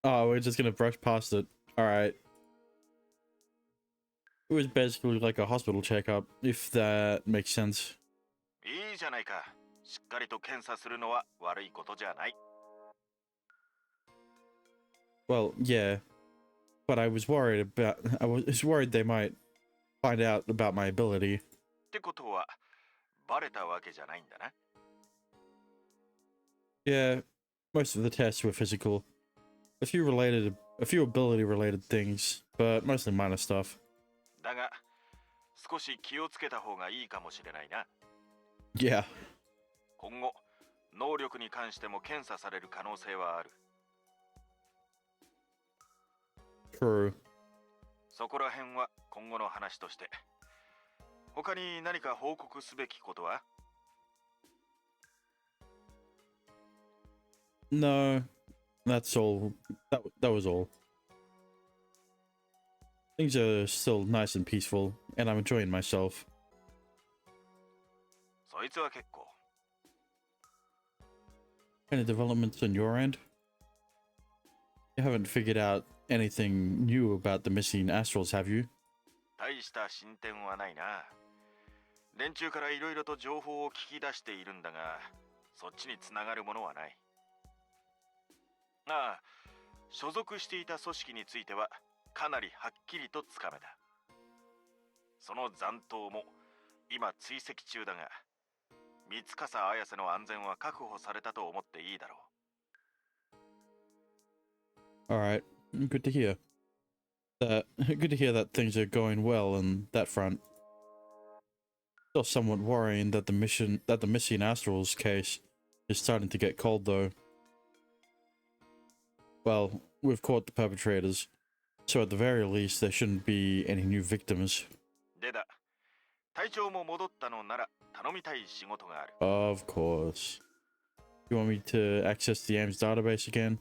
Oh, we're just gonna brush past it. Alright. It was basically like a hospital checkup, if that makes sense. Well, yeah. But I was worried they might find out about my ability. Yeah, most of the tests were physical. A few ability related things, but mostly minor stuff. Yeah. True. No, that's all. That was all. Things are still nice and peaceful, and I'm enjoying myself. Any developments on your end? You haven't figured out anything new about the missing astrals, have you? Alright, good to hear. Good to hear that things are going well on that front. Still somewhat worrying that the missing astrals case is starting to get cold, though. Well, we've caught the perpetrators, so at the very least there shouldn't be any new victims. Of course. You want me to access the AIMS database again?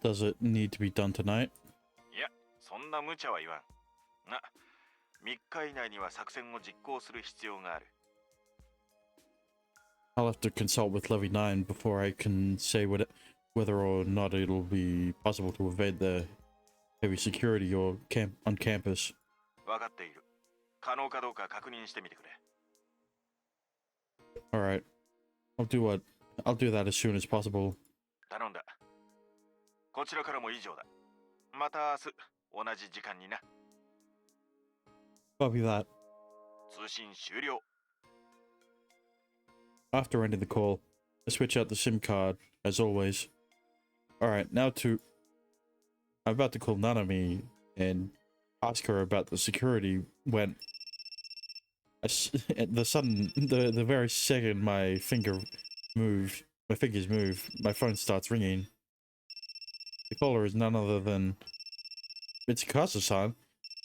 Does it need to be done tonight? I'll have to consult with Levy 9 before I can say whether or not it'll be possible to evade the heavy security on campus. Alright. I'll do that as soon as possible. Copy that. After ending the call, I switch out the SIM card, as always. Alright, I'm about to call Nanami and ask her about the security when... the very second my fingers move, my phone starts ringing. The caller is none other than Mitsukasa-san.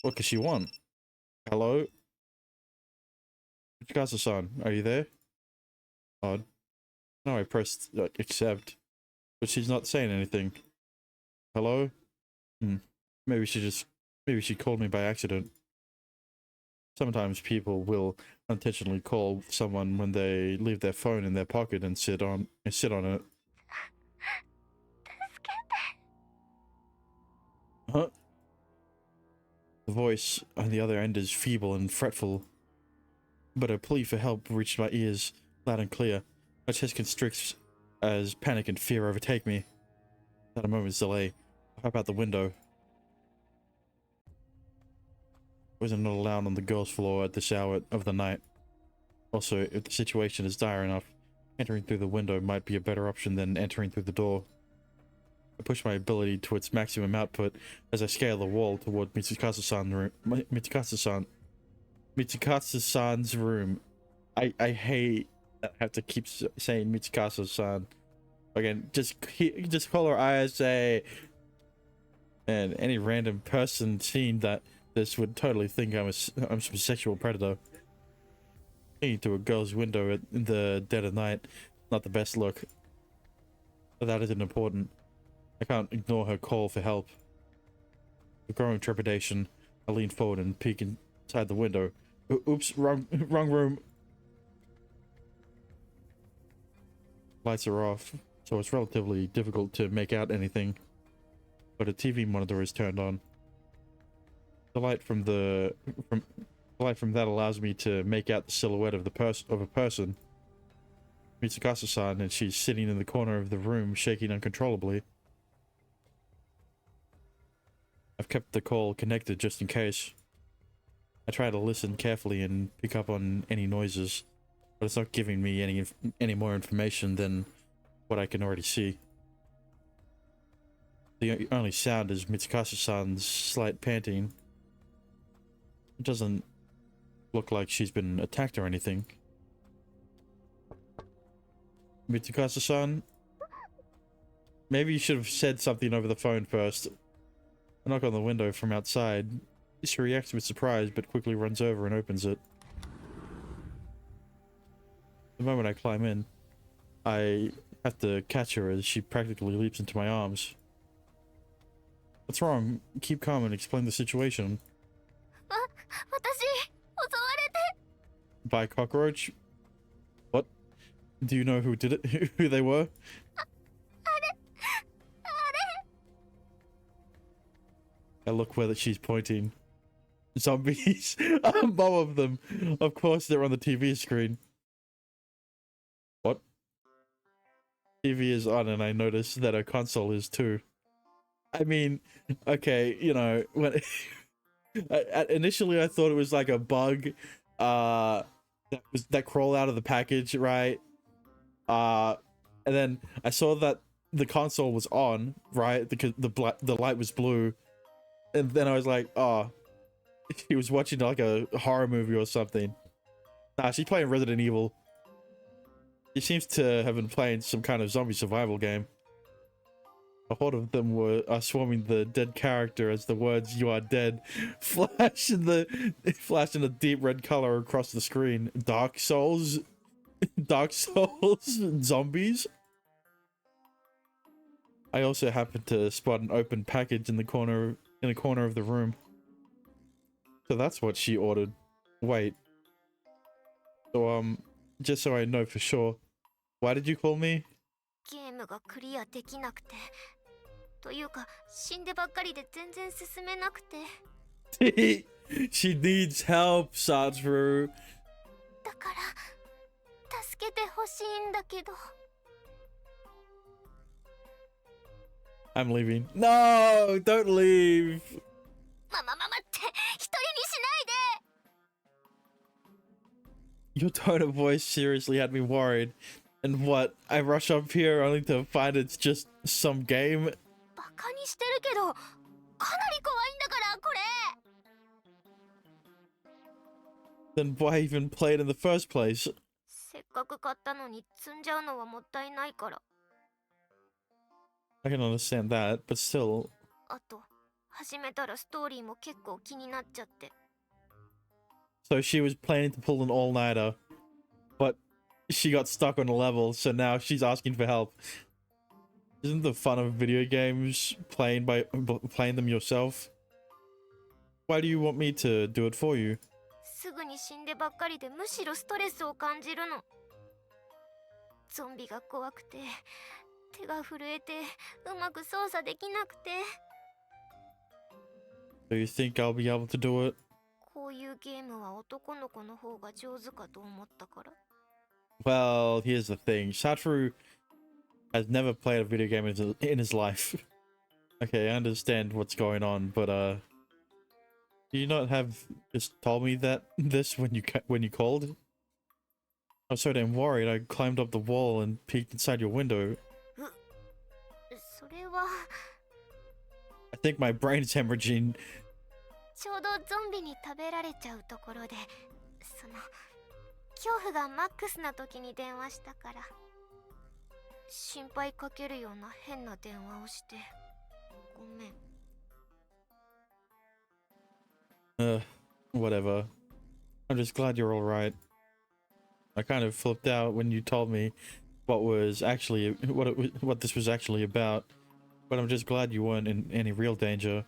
What does she want? Hello? Mitsukasa-san, are you there? Odd. No, I pressed accept, but she's not saying anything. Hello? Maybe she called me by accident. Sometimes people will intentionally call someone when they leave their phone in their pocket and sit on it. Huh? The voice on the other end is feeble and fretful, but her plea for help reached my ears loud and clear. My chest constricts as panic and fear overtake me. Without a moment's delay, I hop out the window. Wasn't allowed on the girls' floor at this hour of the night. Also, if the situation is dire enough, entering through the window might be a better option than entering through the door. I push my ability to its maximum output as I scale the wall toward Mitsukasa-san's room. I hate that I have to keep saying Mitsukasa-san. Again, just call her Ayase. And any random person seeing this would totally think I'm some sexual predator. Looking to a girl's window in the dead of night, not the best look. But that isn't important. I can't ignore her call for help. With growing trepidation, I lean forward and peek inside the window. Oops, wrong room. Lights are off, so it's relatively difficult to make out anything. But a TV monitor is turned on. The light from that allows me to make out the silhouette of a person. Mitsukasa-san, and she's sitting in the corner of the room, shaking uncontrollably. I've kept the call connected just in case. I try to listen carefully and pick up on any noises, but it's not giving me any more information than what I can already see. The only sound is Mitsukasa-san's slight panting. It doesn't look like she's been attacked or anything. Mitsukasa-san? Maybe you should have said something over the phone first. I knock on the window from outside. She reacts with surprise, but quickly runs over and opens it. The moment I climb in, I have to catch her as she practically leaps into my arms. What's wrong? Keep calm and explain the situation. By a cockroach? What? Do you know who did it? Who they were? I look where she's pointing. Zombies. More of them. Of course they're on the TV screen. What? TV is on and I notice that her console is too. I mean, okay, you know, when initially I thought it was like a bug that crawled out of the package, right? And then I saw that the console was on, right? Because the light was blue. And then I was like, oh, he was watching like a horror movie or something. Nah, she's playing Resident Evil. She seems to have been playing some kind of zombie survival game. A horde of them are swarming the dead character as the words "You are dead" flash in a deep red color across the screen. Dark Souls zombies. I also happened to spot an open package in a corner of the room. So that's what she ordered. Wait. So just so I know for sure, why did you call me? She needs help, Satoru. I'm leaving. No, don't leave. Your tone of voice seriously had me worried. And what? I rush up here only to find it's just some game? Then why even play it in the first place? I can understand that, but still. So she was planning to pull an all-nighter, but she got stuck on a level, so now she's asking for help. Isn't the fun of video games playing them yourself? Why do you want me to do it for you? So you think I'll be able to do it? Well, here's the thing. Satoru has never played a video game in his life. Okay, I understand what's going on, but do you not have just told me this when you called? I was so damn worried. I climbed up the wall and peeked inside your window. I think my brain's hemorrhaging. Whatever. I'm just glad you're alright. I kind of flipped out when you told me what this was actually about. But I'm just glad you weren't in any real danger.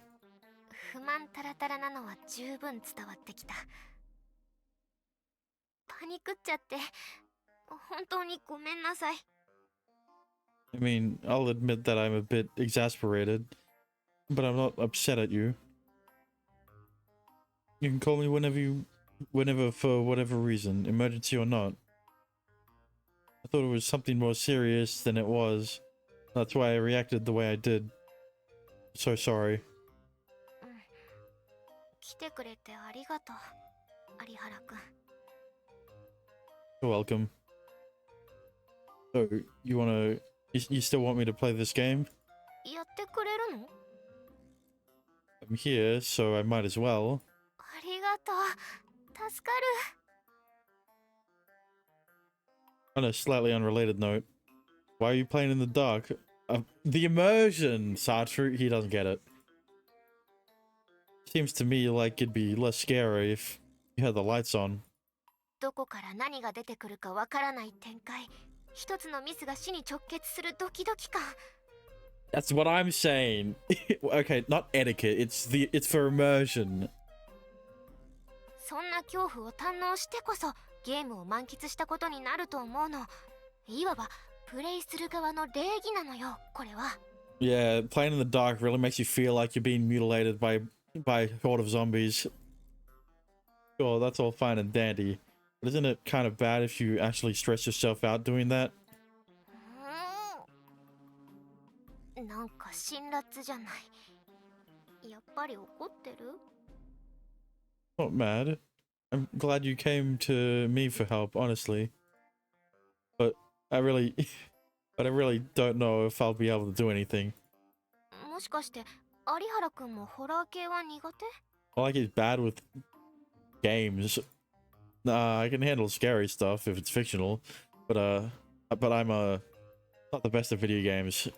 不満たらたらなのは十分伝わってきた。パニクっちゃって本当にごめんなさい。I mean, I'll admit that I'm a bit exasperated, but I'm not upset at you. You can call me whenever for whatever reason, emergency or not. I thought it was something more serious than it was. That's why I reacted the way I did. So sorry. 来てくれてありがとう、有原くん。You're welcome. So, you still want me to play this game? やってくれるの？ I'm here, so I might as well. ありがとう。助かる。On a slightly unrelated note, why are you playing in the dark? The immersion, Sartre, he doesn't get it. Seems to me like it'd be less scary if you had the lights on. どこから何が出てくるかわからない展開。一つのミスが死に直結するドキドキ感。That's what I'm saying. Okay, not etiquette. It's for immersion. そんな恐怖を堪能してこそゲームを満喫したことになると思うの。いわばプレイする側の礼儀なのよ、これは。Yeah, playing in the dark really makes you feel like you're being mutilated by a horde of zombies. Sure, that's all fine and dandy. But isn't it kind of bad if you actually stress yourself out doing that? なんか辛辣じゃない。やっぱり怒ってる？ Not mad. I'm glad you came to me for help, honestly. But I really don't know if I'll be able to do anything. もしかして有原くんもホラー系は苦手？ I like it's bad with games. Nah, I can handle scary stuff if it's fictional, but I'm not the best at video games.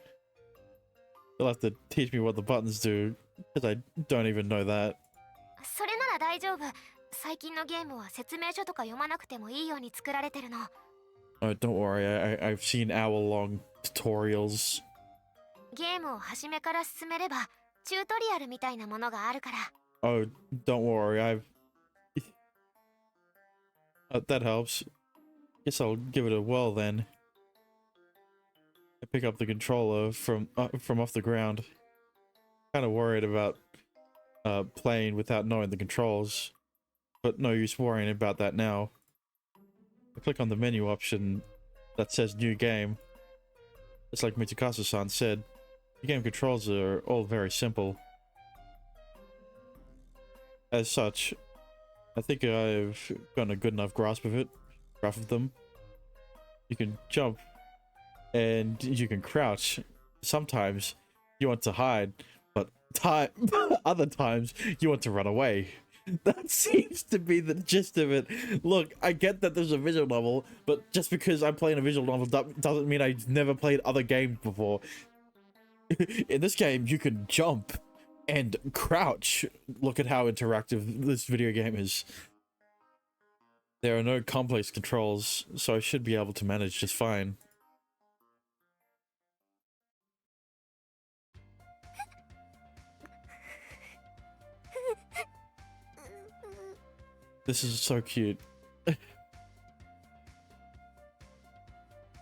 You'll have to teach me what the buttons do, because I don't even know that. それなら大丈夫。最近のゲームは説明書とか読まなくてもいいように作られてるの。Oh, don't worry, I've seen hour-long tutorials. ゲームを初めから進めればチュートリアルみたいなものがあるから。Oh, don't worry, that helps. Guess I'll give it a whirl then. I pick up the controller from off the ground. Kind of worried about playing without knowing the controls, but no use worrying about that now. I click on the menu option that says new game. It's like Mitsukasa-san said, the game controls are all very simple. As such, I think I've gotten a good enough grasp of them. You can jump and you can crouch. Sometimes you want to hide, but other times you want to run away. That seems to be the gist of it. Look, I get that there's a visual novel, but just because I'm playing a visual novel doesn't mean I've never played other games before. In this game, you can jump and crouch. Look at how interactive this video game is. There are no complex controls, so I should be able to manage just fine. This is so cute.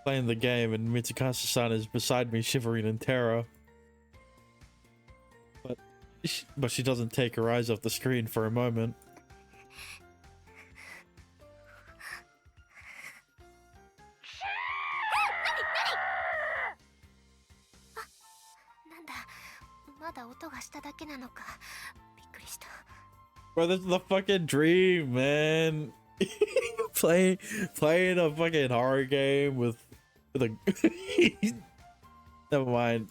Playing the game and Mitsukasa-san is beside me shivering in terror. But she doesn't take her eyes off the screen for a moment. Bro, this is the fucking dream, man. playing a fucking horror game with a never mind.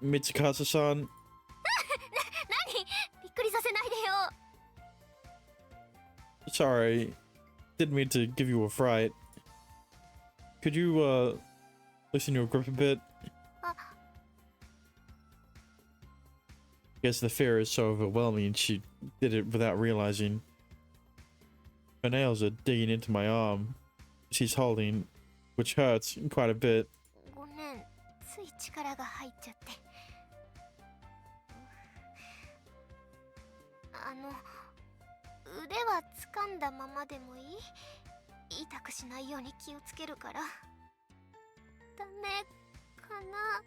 Mitsukasa-san. Sorry, didn't mean to give you a fright. Could you loosen your grip a bit? I guess the fear is so overwhelming she did it without realizing. Her nails are digging into my arm. She's holding, which hurts quite a bit. ごめん、つい力が入っちゃって。腕は掴んだままでもいい？痛くしないように気をつけるから。ダメかな？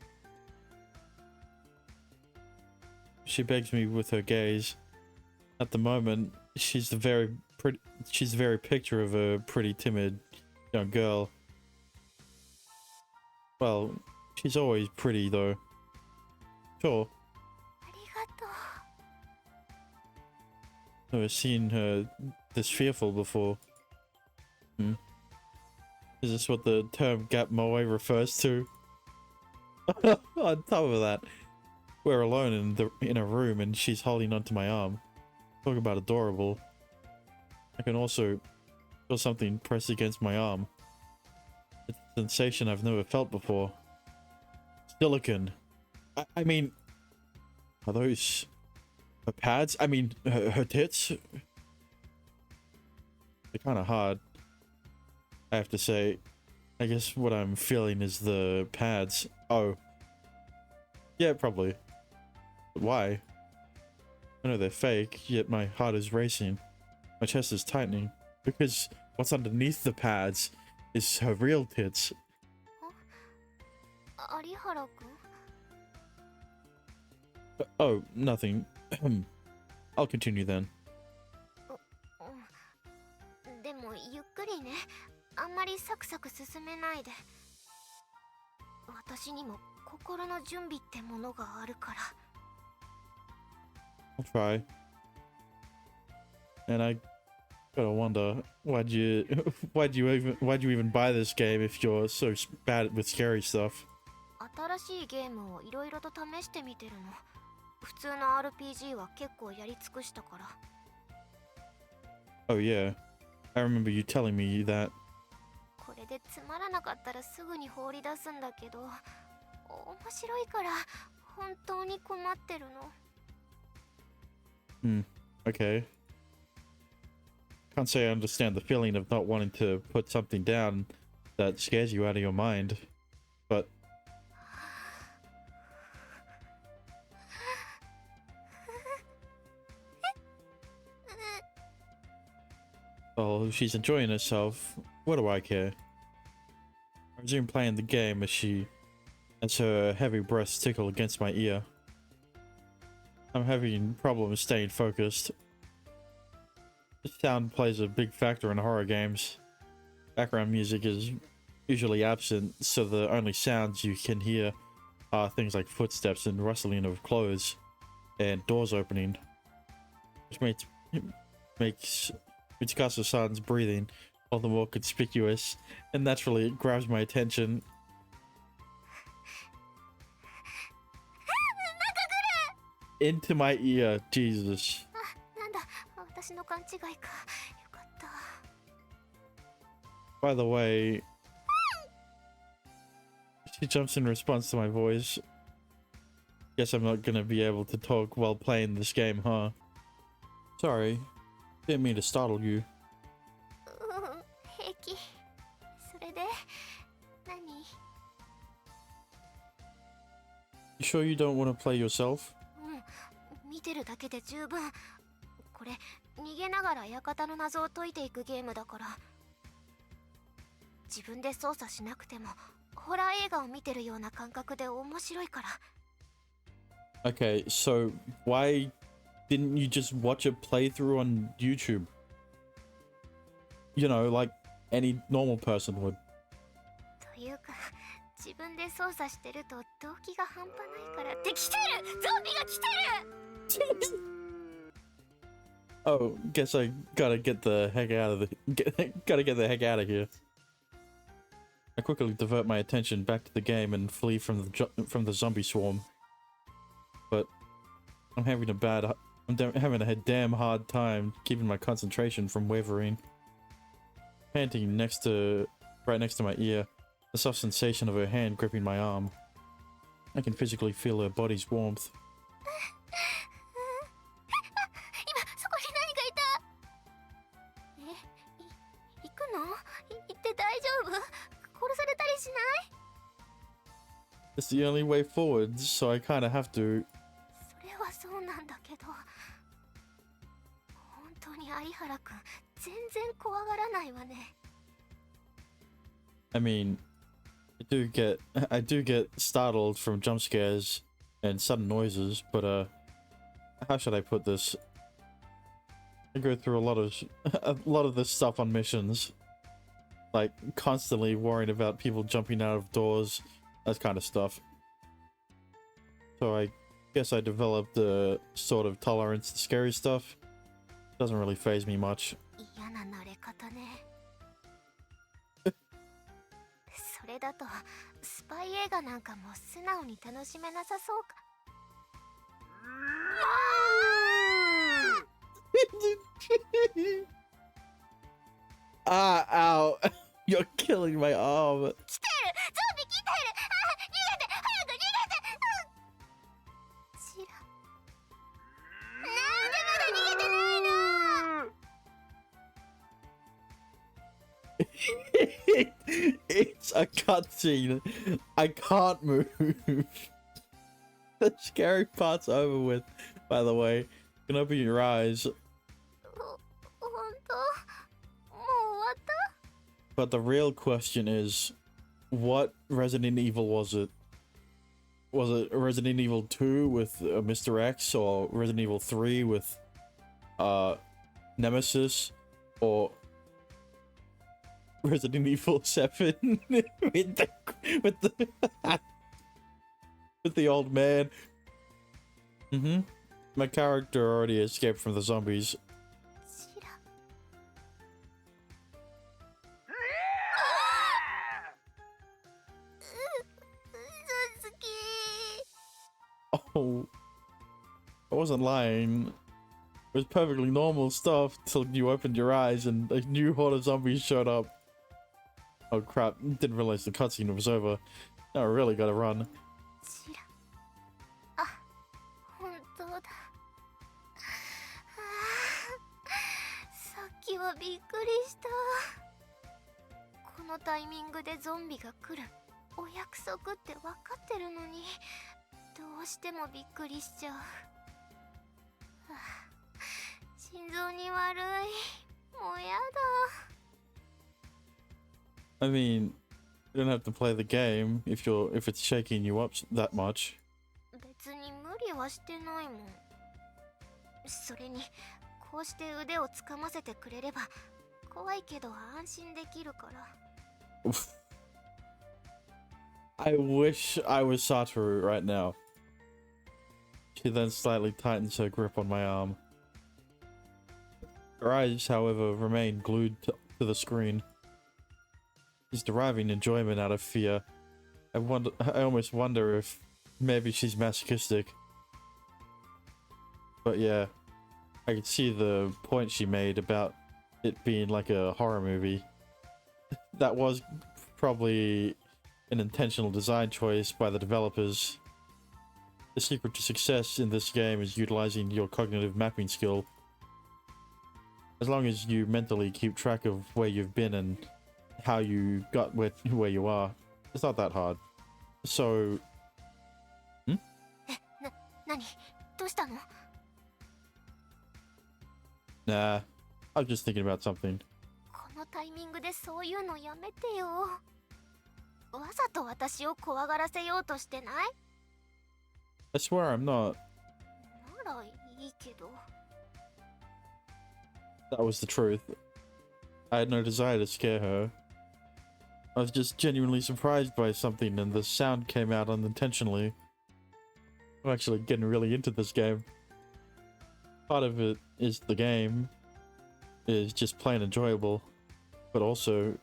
She begs me with her gaze. At the moment, she's the very picture of a pretty timid young girl. Well, she's always pretty though. Sure. ありがとう。 I've never seen her this fearful before. Hmm. Is this what the term gap moe refers to? On top of that, we're alone in a room and she's holding onto my arm. Talk about adorable. I can also feel something press against my arm. It's a sensation I've never felt before. Silicon. I mean, are those her pads? I mean, her tits? They're kind of hard. I have to say, I guess what I'm feeling is the pads. Oh. Yeah, probably. But why? I know they're fake, yet my heart is racing. My chest is tightening. Because what's underneath the pads is her real tits. 有原くん？ Oh, nothing. I'll continue then. でもゆっくりね。あんまりサクサク進めないで。私にも心の準備ってものがあるから。 I'll try. And I gotta wonder, why'd you even buy this game if you're so bad with scary stuff? 新しいゲームをいろいろと試してみてるの。普通の RPG は結構やり尽くしたから。 Oh yeah, I remember you telling me that. これでつまらなかったらすぐに放り出すんだけど、面白いから本当に困ってるの。 Okay. Can't say I understand the feeling of not wanting to put something down that scares you out of your mind, but... Well, if she's enjoying herself, what do I care? I resume playing the game as her heavy breasts tickle against my ear. I'm having problems staying focused. Sound plays a big factor in horror games. Background music is usually absent, so the only sounds you can hear are things like footsteps and rustling of clothes and doors opening, which makes Mitsukasa-san's breathing all the more conspicuous, and naturally it grabs my attention. Into my ear, Jesus. なんだ、私の勘違いか。よかった。 By the way, she jumps in response to my voice. Guess I'm not gonna be able to talk while playing this game, huh? Sorry, didn't mean to startle you. 平気。それで、何？ You sure you don't want to play yourself? 見てるだけで十分。これ逃げながら館の謎を解いていくゲームだから。自分で操作しなくてもホラー映画を見てるような感覚で面白いから。 Okay, so why didn't you just watch a playthrough on YouTube? You know, like any normal person would. というか、自分で操作してると動機が半端ないからって来てる！ゾンビが来てる！ Oh, guess I gotta get the heck out of gotta get the heck out of here. I quickly divert my attention back to the game and flee from the zombie swarm. But I'm having having a damn hard time keeping my concentration from wavering. Panting right next to my ear, the soft sensation of her hand gripping my arm. I can physically feel her body's warmth. 今そこに何かいた。It's the only way forward, so I kind of have to. それはそうなんだけど、本当に有原くん全然怖がらないわね。I mean, I do get startled from jump scares and sudden noises, but how should I put this? I go through a lot of this stuff on missions, like constantly worrying about people jumping out of doors, that kind of stuff. So I guess I developed a sort of tolerance to scary stuff. Doesn't really faze me much. 嫌な慣れ方ね。それだとスパイ映画なんかも素直に楽しめなさそうか。Ah, ow. You're killing my arm. 来てる、ゾンビ来てる。あ、逃げて、早く逃げて。チラ。なんでまだ逃げてないの。It's a cutscene. I can't move. The scary part's over with, by the way. You can open your eyes. 本当？もう終わった？ But the real question is, what Resident Evil was it? Was it Resident Evil 2 with Mr. X, or Resident Evil 3 with Nemesis, or Resident Evil 7 with the with the old man? My character already escaped from the zombies. チラ。嘘つき。 Oh, I wasn't lying. It was perfectly normal stuff till you opened your eyes and a new horde of zombies showed up. Oh crap, didn't realize the cutscene was over. Now I really gotta run. チラ。あ、本当だ。さっきはびっくりした。このタイミングでゾンビが来るお約束って分かってるのに、どうしてもびっくりしちゃう。心臓に悪い。もうやだ。 I mean, you don't have to play the game if it's shaking you up that much. 別に無理はしてないもん。それにこうして腕をつかませてくれれば怖いけど安心できるから。 I wish I was Satoru right now. She then slightly tightens her grip on my arm. Her eyes, however, remain glued to the screen. She's deriving enjoyment out of fear. I almost wonder if maybe she's masochistic. But yeah, I could see the point she made about it being like a horror movie. That was probably an intentional design choice by the developers. The secret to success in this game is utilizing your cognitive mapping skill. As long as you mentally keep track of where you've been and how you got where you are, it's not that hard. So...何？どうしたの？ Nah, I was just thinking about something. このタイミングでそういうのやめてよ。わざと私を怖がらせようとしてない？ I swear I'm not. ならいいけど。 That was the truth. I had no desire to scare her. I was just genuinely surprised by something and the sound came out unintentionally. I'm actually getting really into this game. Part of it is the game is just plain enjoyable, but also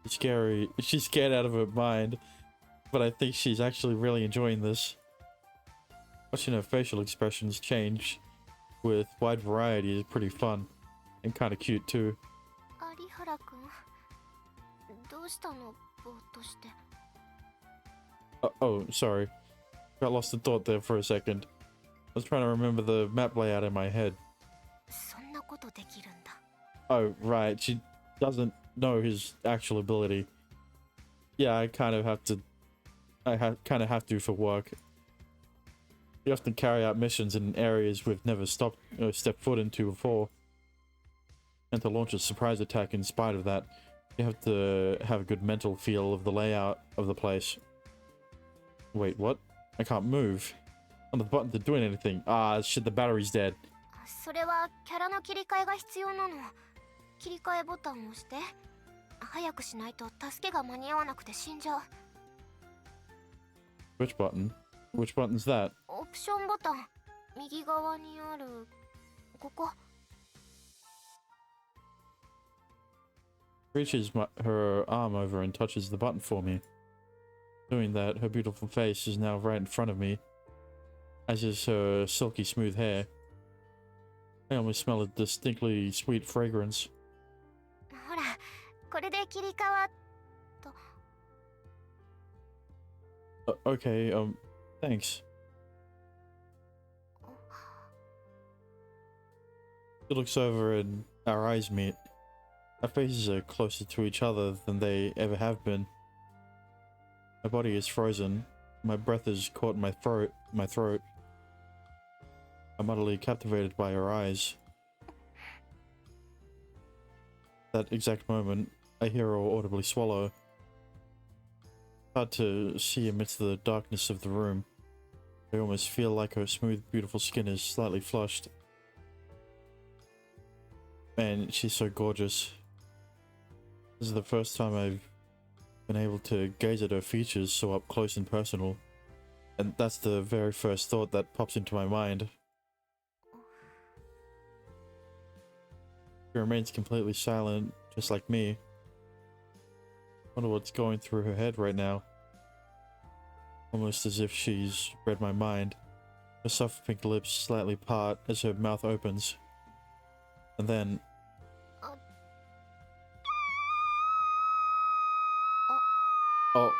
scary. She's scared out of her mind, but I think she's actually really enjoying this. Watching her facial expressions change with wide variety is pretty fun and kind of cute too. 有原くん、どうしたの？ぼーっとして。Oh, sorry. Got lost in thought there for a second. I was trying to remember the map layout in my head. そんなことできるんだ。 Oh, right. She doesn't know his actual ability. Yeah, I kind of have to. Kind of have to for work. We often carry out missions in areas we've never stepped foot into before. And to launch a surprise attack in spite of that, you have to have a good mental feel of the layout of the place. Wait, what? I can't move. On the button to doing anything. Ah, shit, the battery's dead. それはキャラの切り替えが必要なの。切り替えボタンを押して。早くしないと助けが間に合わなくて死んじゃう。 Which button? Which button's that? オプションボタン、右側にあるここ。 Reaches her arm over and touches the button for me. Doing that, her beautiful face is now right in front of me, as is her silky smooth hair. I almost smell a distinctly sweet fragrance. ほら、これで切り替わっと。 Okay, thanks. She looks over and our eyes meet. Our faces are closer to each other than they ever have been. My body is frozen. My breath is caught in my throat. I'm utterly captivated by her eyes. That exact moment, I hear her audibly swallow. Hard to see amidst the darkness of the room. I almost feel like her smooth, beautiful skin is slightly flushed. Man, she's so gorgeous. This is the first time I've been able to gaze at her features so up close and personal. And that's the very first thought that pops into my mind. She remains completely silent, just like me. Wonder what's going through her head right now. Almost as if she's read my mind. Her soft pink lips slightly part as her mouth opens. And then... Oh.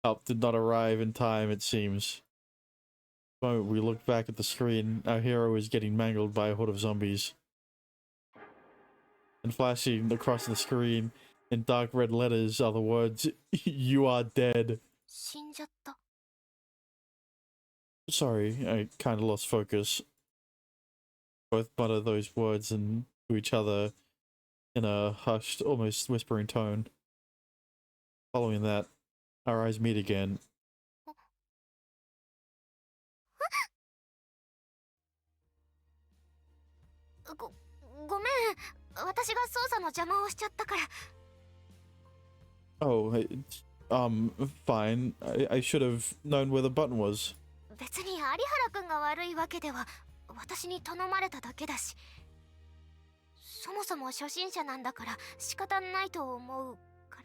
Help did not arrive in time, it seems. The moment we look back at the screen, our hero is getting mangled by a horde of zombies. And flashing across the screen in dark red letters are the words, "You are dead." 死んじゃった。 Sorry, I kinda lost focus. Both mutter those words to each other in a hushed, almost whispering tone. Following that, our eyes meet again. ごめん、私が操作の邪魔をしちゃったから。 Oh, fine. I should have known where the button was. 別に有原くんが悪いわけでは、私に頼まれただけだし。そもそも初心者なんだから仕方ないと思うか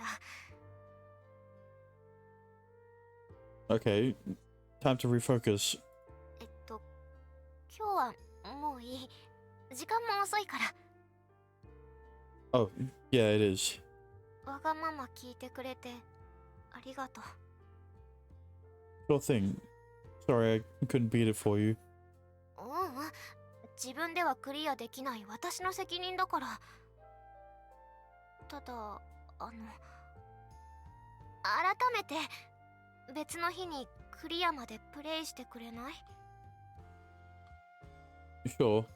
ら。 Okay, time to refocus. 今日はもういい。時間も遅いから。 Oh, yeah, it is. わがまま聞いてくれてありがとう。 Sure thing. Sorry, I couldn't beat it for you. 自分ではクリアできない私の責任だから。ただ、改めて別の日にクリアまでプレイしてくれない？ Sure.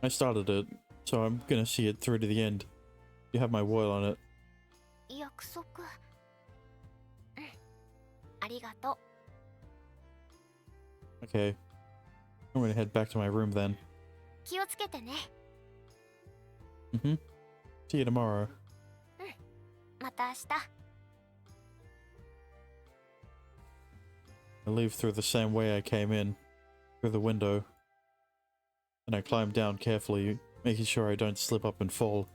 I started it, so I'm gonna see it through to the end. You have my word on it. 約束。ありがとう。 Okay. I'm gonna head back to my room then. 気をつけてね。 See you tomorrow. また明日。 I leave through the same way I came in, through the window. And I climb down carefully, making sure I don't slip up and fall.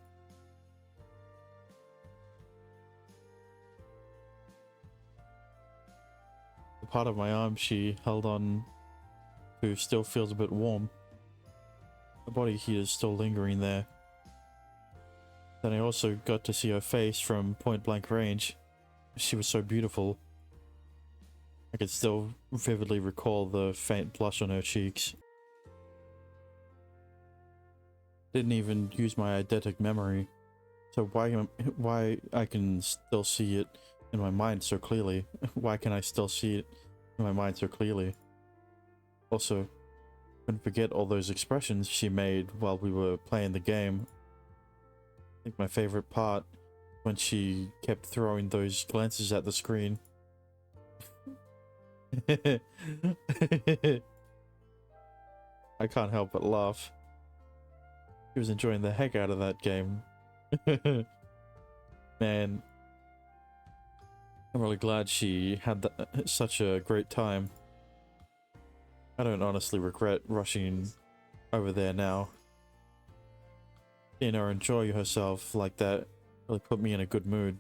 The part of my arm she held on to still feels a bit warm. The body heat is still lingering there. Then I also got to see her face from point blank range. She was so beautiful. I could still vividly recall the faint blush on her cheeks. didn't even use my eidetic memory. So why I can still see it in my mind so clearly? Why can I still see it in my mind so clearly? Also, couldn't forget all those expressions she made while we were playing the game. I think my favorite part when she kept throwing those glances at the screen. I can't help but laugh. She was enjoying the heck out of that game. Man, I'm really glad she had such a great time. I don't honestly regret rushing over there now. Seeing her enjoy herself like that really put me in a good mood.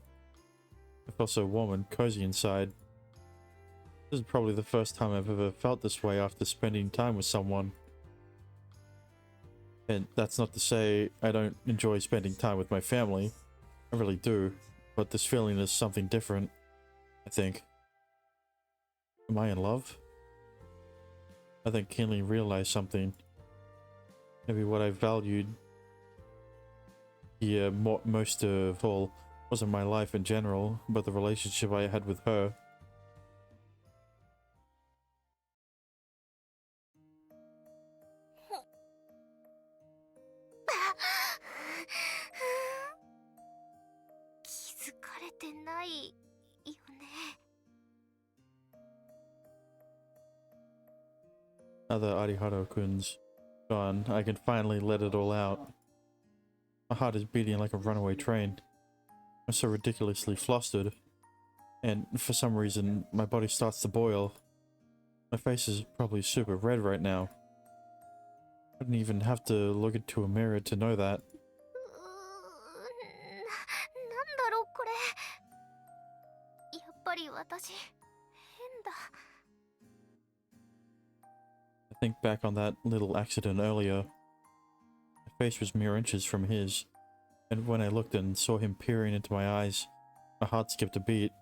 I felt so warm and cozy inside. This is probably the first time I've ever felt this way after spending time with someone. And that's not to say I don't enjoy spending time with my family. I really do. But this feeling is something different, I think. Am I in love? I think keenly realized something. Maybe what I valued here most of all wasn't my life in general, but the relationship I had with her. Now that Arihara-kun's gone, I can finally let it all out. My heart is beating like a runaway train. I'm so ridiculously flustered. And for some reason, my body starts to boil. My face is probably super red right now. I didn't even have to look into a mirror to know that. I think back on that little accident earlier. My face was mere inches from his, and when I looked and saw him peering into my eyes, my heart skipped a beat.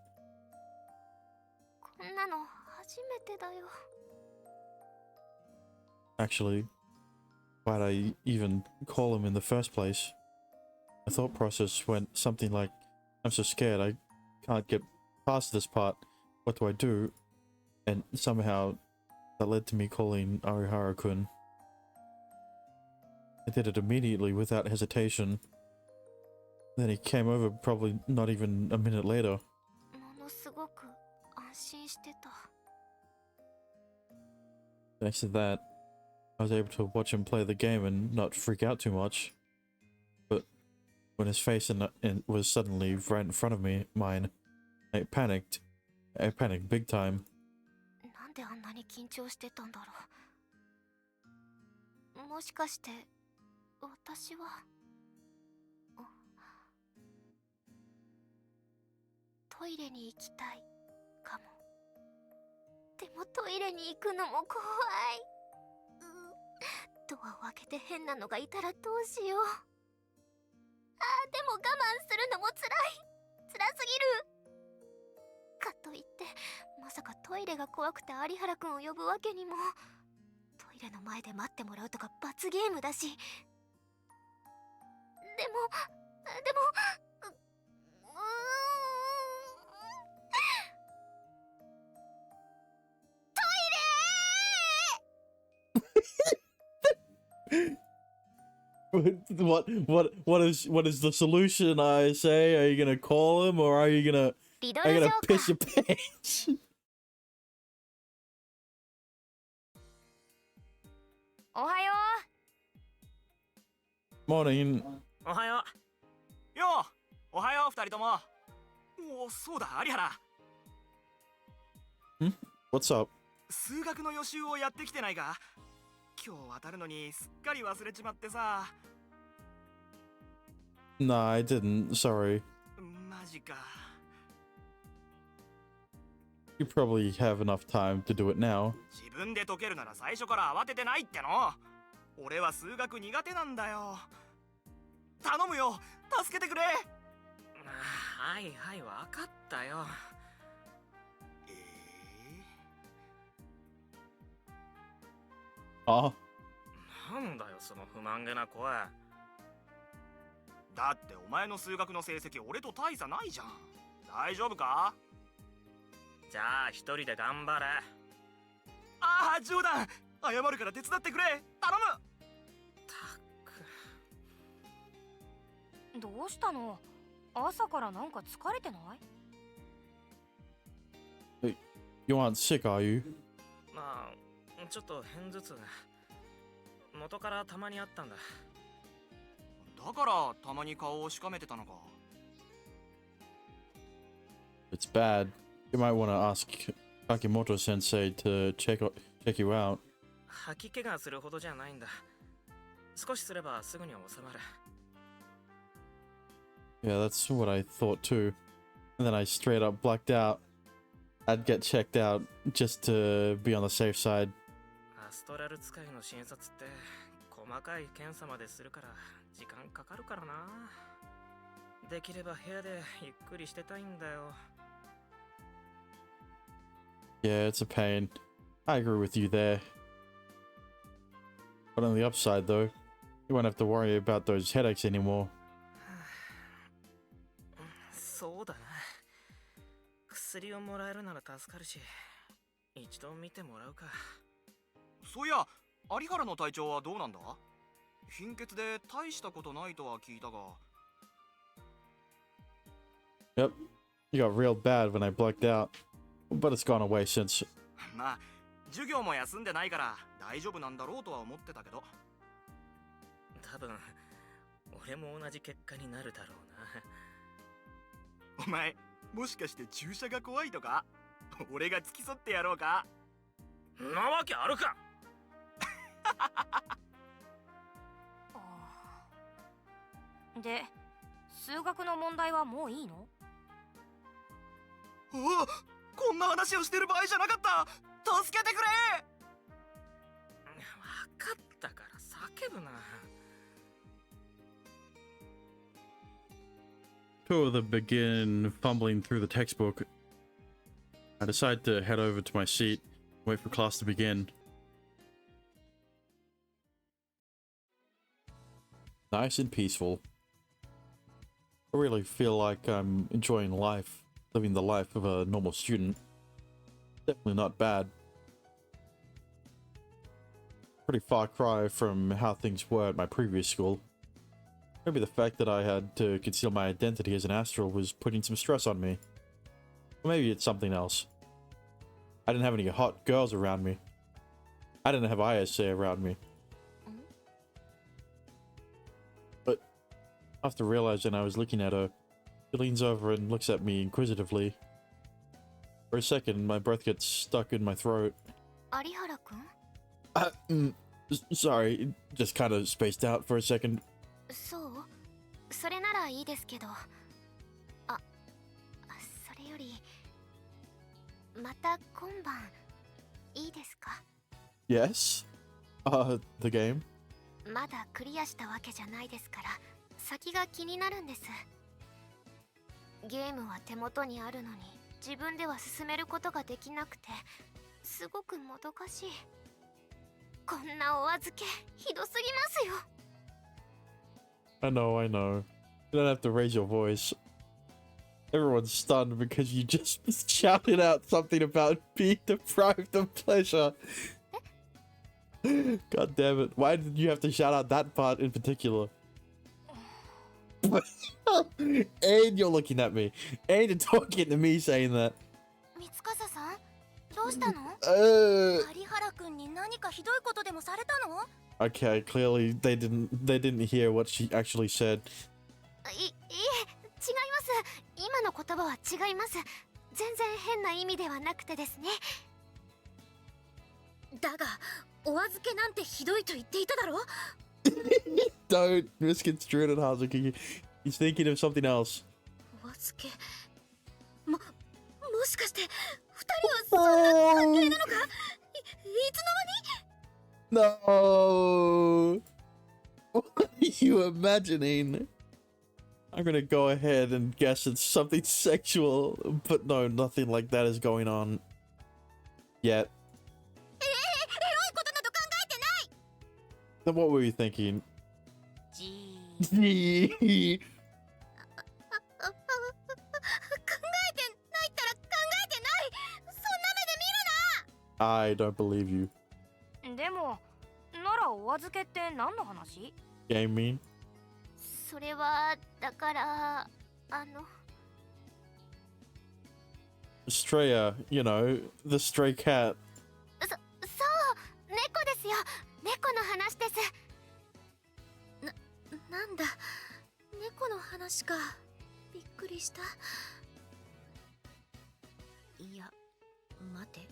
Actually, why'd I even call him in the first place? My thought process went something like, I'm so scared I can't get past this part. What do I do? And somehow that led to me calling Arihara-kun. I did it immediately without hesitation. Then he came over probably not even a minute later. Thanks to that, I was able to watch him play the game and not freak out too much. But when his face was suddenly right in front of mine, I panicked. I panicked big time. What is the solution? I say, are you gonna call him or are you gonna piss your pants? Morning. おはよう。よう、おはよう二人とも。おお、そうだ、有原。What's up? 数学の予習をやってきてないか？今日当たるのにすっかり忘れちまってさ。Nah, I didn't. Sorry. マジか。You probably have enough time to do it now. 自分で解けるなら最初から慌ててないっての。俺は数学苦手なんだよ。頼むよ、助けてくれ。はいはい、わかったよ。あ、なんだよその不満げな声。だってお前の数学の成績俺と大差ないじゃん。大丈夫か？じゃあ一人で頑張れ。ああ、冗談。謝るから手伝ってくれ。頼む。たく。どうしたの？朝からなんか疲れてない？ You aren't sick, are you? まあ、ちょっと偏頭痛が。元からたまにあったんだ。だからたまに顔をしかめてたのか。It's bad. You might want to ask Akimoto Sensei to check you out. 吐き気がするほどじゃないんだ。少しすればすぐに収まる。Yeah, that's what I thought too. And then I straight up blacked out. I'd get checked out just to be on the safe side. アストラル使いの診察って細かい検査までするから時間かかるからな。できれば部屋でゆっくりしてたいんだよ。Yeah, it's a pain. I agree with you there. But on the upside though, you won't have to worry about those headaches anymore. そうだな。薬をもらえるなら助かるし、一度見てもらうか。そういや、有原の体調はどうなんだ？貧血で大したことないとは聞いたが。Yep, you got real bad when I blacked out. But it's gone away since. まあ、授業も休んでないから大丈夫なんだろうとは思ってたけど。多分、俺も同じ結果になるだろうな。お前、もしかして注射が怖いとか？俺が付き添ってやろうか？なわけあるか。で、数学の問題はもういいの？おお、こんな話をしてる場合じゃなかった。助けてくれ。分かったから叫ぶな。Two of them begin fumbling through the textbook. I decide to head over to my seat, wait for class to begin. Nice and peaceful. I really feel like I'm enjoying life, living the life of a normal student. Definitely not bad. Pretty far cry from how things were at my previous school. Maybe the fact that I had to conceal my identity as an astral was putting some stress on me. Or maybe it's something else. I didn't have any hot girls around me. I didn't have ISA around me. But after realizing I was looking at her, she leans over and looks at me inquisitively. For a second, my breath gets stuck in my throat. 有原くん？ Sorry, just kind of spaced out for a second. そう？それならいいですけど。あ、それよりまた今晩いいですか？ Yes? The game? まだクリアしたわけじゃないですから、先が気になるんです。ゲームは手元にあるのに自分では進めることができなくて、すごくもどかしい。こんなお預けひどすぎますよ。I know. You don't have to raise your voice. Everyone's stunned because you just shouted out something about being deprived of pleasure. God damn it. Why did you have to shout out that part in particular? And you're looking at me. And you're talking to me saying that. 三笠さん、どうしたの？有原くんに何かひどいことでもされたの？ Okay, clearly they didn't hear what she actually said. いえ、違います。今の言葉は違います。全然変な意味ではなくてですね。だが、お預けなんてひどいと言っていただろ？ Don't misconstrue it, Hazuki. He's thinking of something else. お預け、もしかして二人はそんな関係なのか？いつの間に？ No! What are you imagining? I'm gonna go ahead and guess it's something sexual, but no, nothing like that is going on yet. エロいことなど考えてない。 Then what were you thinking? じ He 考えてないったら考えてない。そんな I don't believe you. でもならお預けって何の話？ Game mean? それはだからStraya, you know, the stray cat. そう猫ですよ。猫の話です。なんだ猫の話か。びっくりした。いや待て、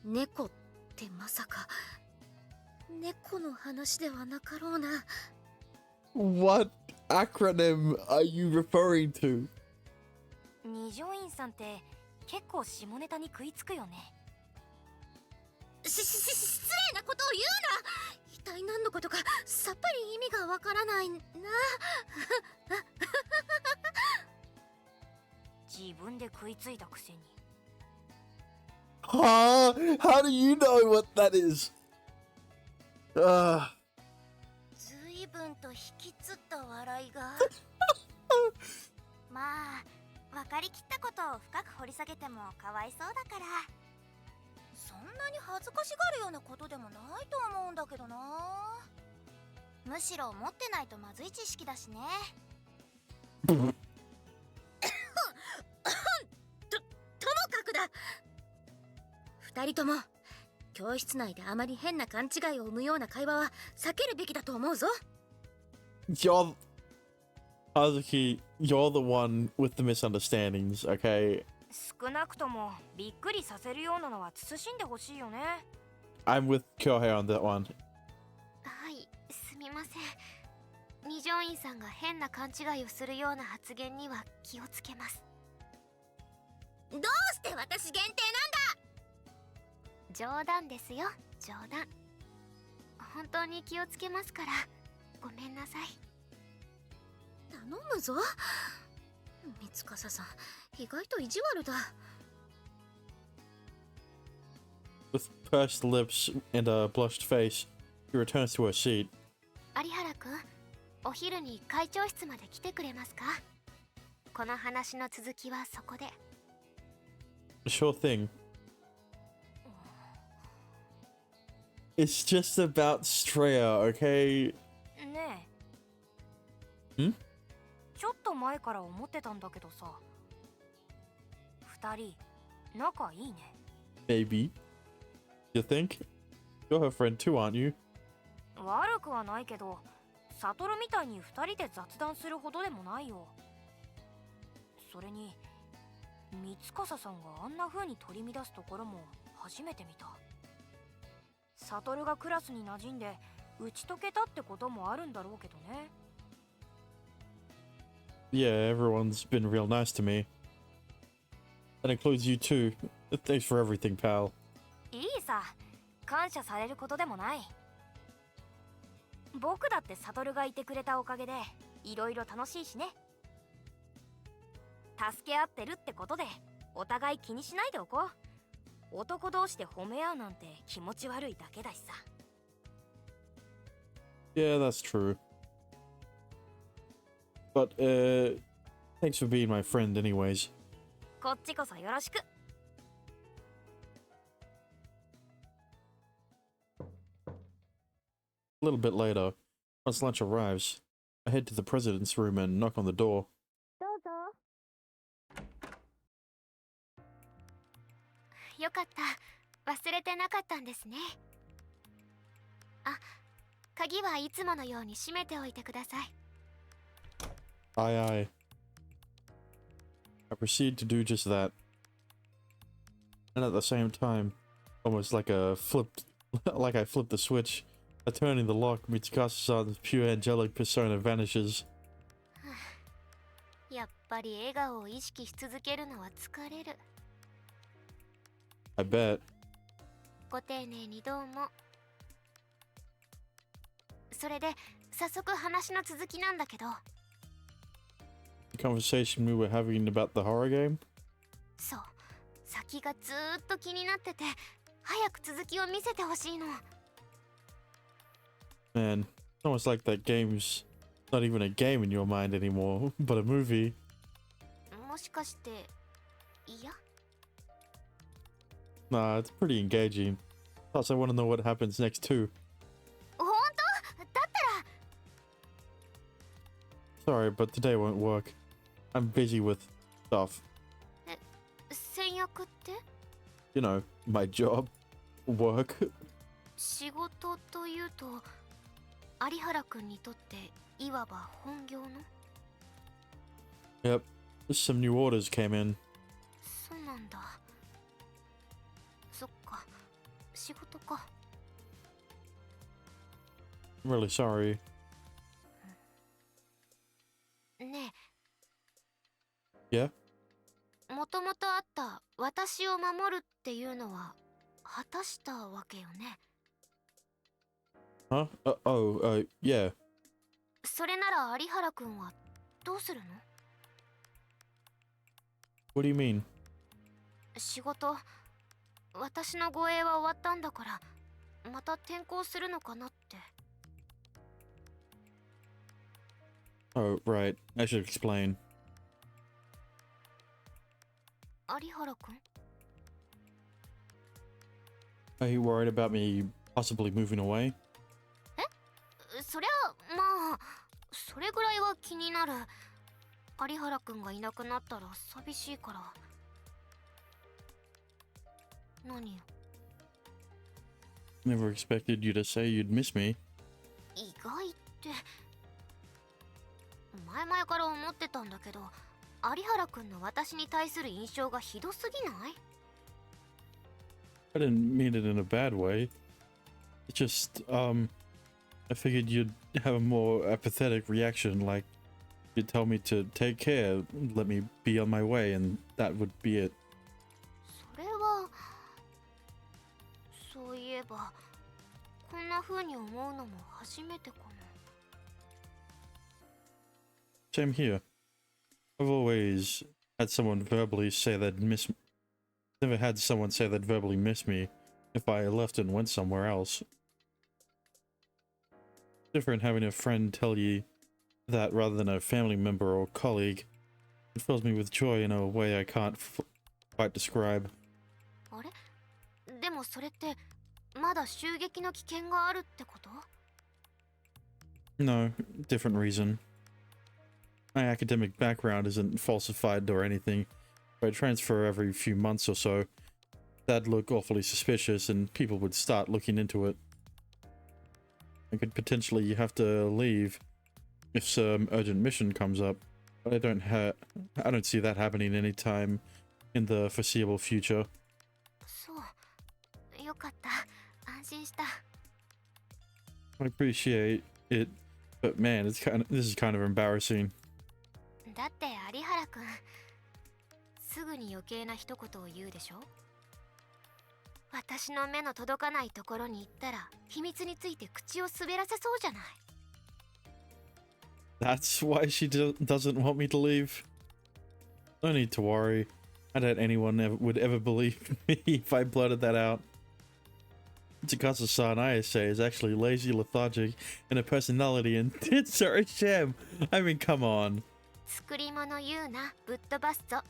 猫ってまさか猫の話ではなかろうな。 What acronym are you referring to? 二条院さんって結構下ネタに食いつくよね。失礼なことを言うな。一体何のことかさっぱり意味がわからないな。自分で食いついたくせに。Huh? How do you know what that is? 随分と引きつった笑いが。まあ分かりきったことを深く掘り下げてもかわいそうだから。そんなに恥ずかしがるようなことでもないと思うんだけどな。むしろ持ってないとまずい知識だしね。ともかくだ。二人とも教室内であまり変な勘違いを生むような会話は避けるべきだと思うぞ。 You're Hazuki, you're the one with the misunderstandings, okay? 少なくともびっくりさせるようなのは慎んでほしいよね。I'm with Kyohei on that one. はい、すみません。二条院さんが変な勘違いをするような発言には気をつけます。どうして私限定なんだ。冗談ですよ、冗談。本当に気をつけますからごめんなさい。頼むぞ。三笠さん、意外と意地悪だ。 With pursed lips and a blushed face, she returns to her seat. 有原くん、お昼に会長室まで来てくれますか。この話の続きはそこで。 Sure thing. It's just about Straya, okay? ねん？ちょっと前から思ってたんだけどさ、二人仲いいね。 Maybe. You think? You're her friend too, aren't you? 悪くはないけど、サトルみたいに二人で雑談するほどでもないよ。それに三笠さんがあんな風に取り乱すところも初めて見た。サトルがクラスに馴染んで打ち解けたってこともあるんだろうけどね。Yeah, everyone's been real nice to me. That includes you too. Thanks for everything, pal. いいさ、感謝されることでもない。僕だってサトルがいてくれたおかげでいろいろ楽しいしね。助け合ってるってことでお互い気にしないでおこう。男同士で褒め合うなんて気持ち悪いだけだしさ。 Yeah, that's true. But, thanks for being my friend anyways. こっちこそよろしく。 A little bit later, once lunch arrives, I head to the president's room and knock on the door. どうぞ。よかった。忘れてなかったんですね。あ、鍵はいつものように閉めておいてください。 Aye, aye. I proceed to do just that. And at the same time, almost like like I flipped the switch, by turning the lock, Mitsukasa-san's pure angelic persona vanishes. やっぱり笑顔を意識し続けるのは疲れる。 I bet. ご丁寧にどうも。それで早速話の続きなんだけど。 The conversation we were having about the horror game? そう、先がずーっと気になってて早く続きを見せてほしいの。 Man, it's almost like that game's Not even a game in your mind anymore, but a movie. もしかして嫌？ Nah, it's pretty engaging. Plus, I want to know what happens next too. 本当？だったら Sorry, but today won't work. I'm busy with stuff. 先約って？ You know, my job, work. 仕事というと有原くんにとっていわば本業の？ Yep, some new orders came in. そうなんだ。そっか、仕事か。 I'm really sorry. ね Yeah? え、もともとあった私を守るっていうのは果たしたわけよね。 Huh? Yeah. それなら有原くんはどうするの？ What do you mean? 仕事、私の護衛は終わったんだからまた転校するのかなって。 Oh, right. I should explain. 有原くん？ Are you worried about me possibly moving away? そりゃまあそれぐらいは気になる。有原くんがいなくなったら寂しいから。何よ？ Never expected you to say you'd miss me. 意外って。前々から思ってたんだけど有原くんの私に対する印象がひどすぎない？ I didn't mean it in a bad way. It's just, I figured you'd have a more apathetic reaction, like you'd tell me to take care, let me be on my way, and that would be it. それはそういえばこんな風に思うのも初めてかも。 Same here. I've always had someone verbally say they'd miss me. Never had someone say they'd verbally miss me if I left and went somewhere else. Different having a friend tell you that rather than a family member or colleague. It fills me with joy in a way I can't quite describe. あれ？でもそれってまだ襲撃の危険があるってこと？ No, different reason. My academic background isn't falsified or anything. If I transfer every few months or so, that'd look awfully suspicious and people would start looking into it. I could potentially have to leave if some urgent mission comes up, but I don't see that happening anytime in the foreseeable future. そう。よかった。安心した。 I appreciate it, but man, this is kind of embarrassing. だって有原くんすぐに余計な一言を言うでしょ？私の目の届かないところに行ったら秘密について口を滑らせそうじゃない。 That's why she doesn't want me to leave. No need to worry. I doubt anyone would ever believe me if I blurted that out. Tsukasa-san, I say, is actually lazy, lethargic, and a personality, and tits are a sham. I mean, come on. 作り物言うな、ぶっ飛ばすぞ。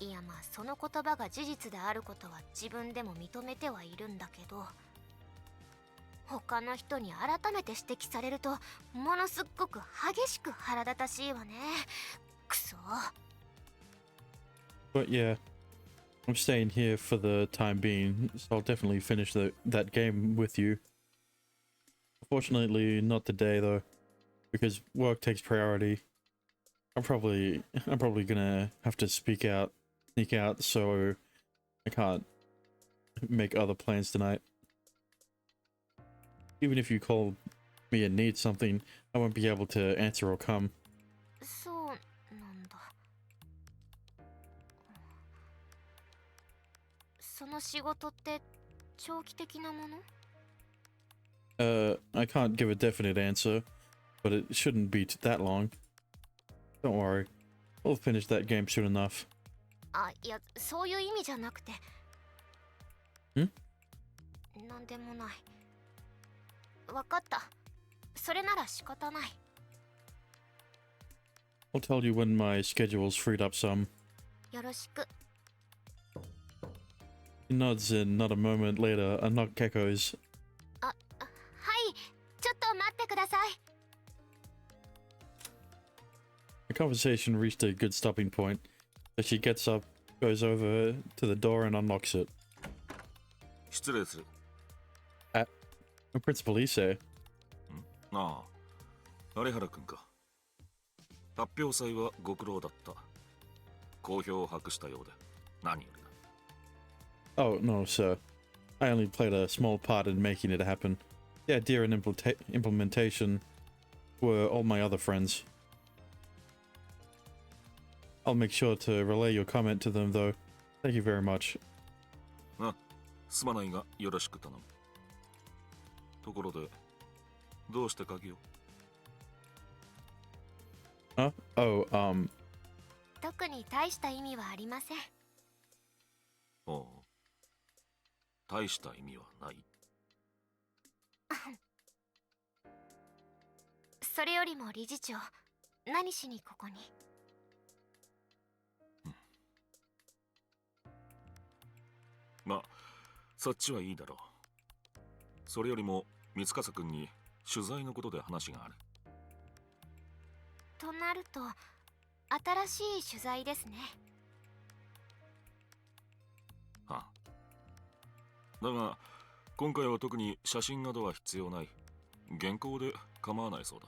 いやまあその言葉が事実であることは自分でも認めてはいるんだけど、他の人に改めて指摘されるとものすっごく激しく腹立たしいわね。くそ。 But yeah, I'm staying here for the time being, so I'll definitely finish that game with you. Unfortunately, not today though, because work takes priority. I'm probably gonna have to sneak out, so I can't make other plans tonight. Even if you call me and need something, I won't be able to answer or come. そうなんだ。その仕事って長期的なもの？ I can't give a definite answer, but it shouldn't be that long. Don't worry, we'll finish that game soon enough. あ、いや、そういう意味じゃなくて。ん？なんでもない。わかった。それなら仕方ない。I'll tell you when my schedule's freed up some. よろしく。 He nods and not a moment later, a knock echoes. はい、ちょっと待ってください。 The conversation reached a good stopping point, so she gets up, goes over to the door and unlocks it. 失礼する。 Principal Issei. ああ、有原君か。発表祭はご苦労だった。好評を博したようで、何よりだ。 Oh, no, sir. I only played a small part in making it happen. The idea and implementation were all my other friends. I'll make sure to relay your comment to them, though. Thank you very much. すまないがよろしく頼む。ところで、どうして鍵を？ Huh? Oh, 特に大した意味はありません。おう。大した意味はない。それよりも理事長、何しにここに？まあ、そっちはいいだろう。それよりも、三笠君に取材のことで話がある。となると、新しい取材ですね。はあ。だが、今回は特に写真などは必要ない。原稿で構わないそうだ。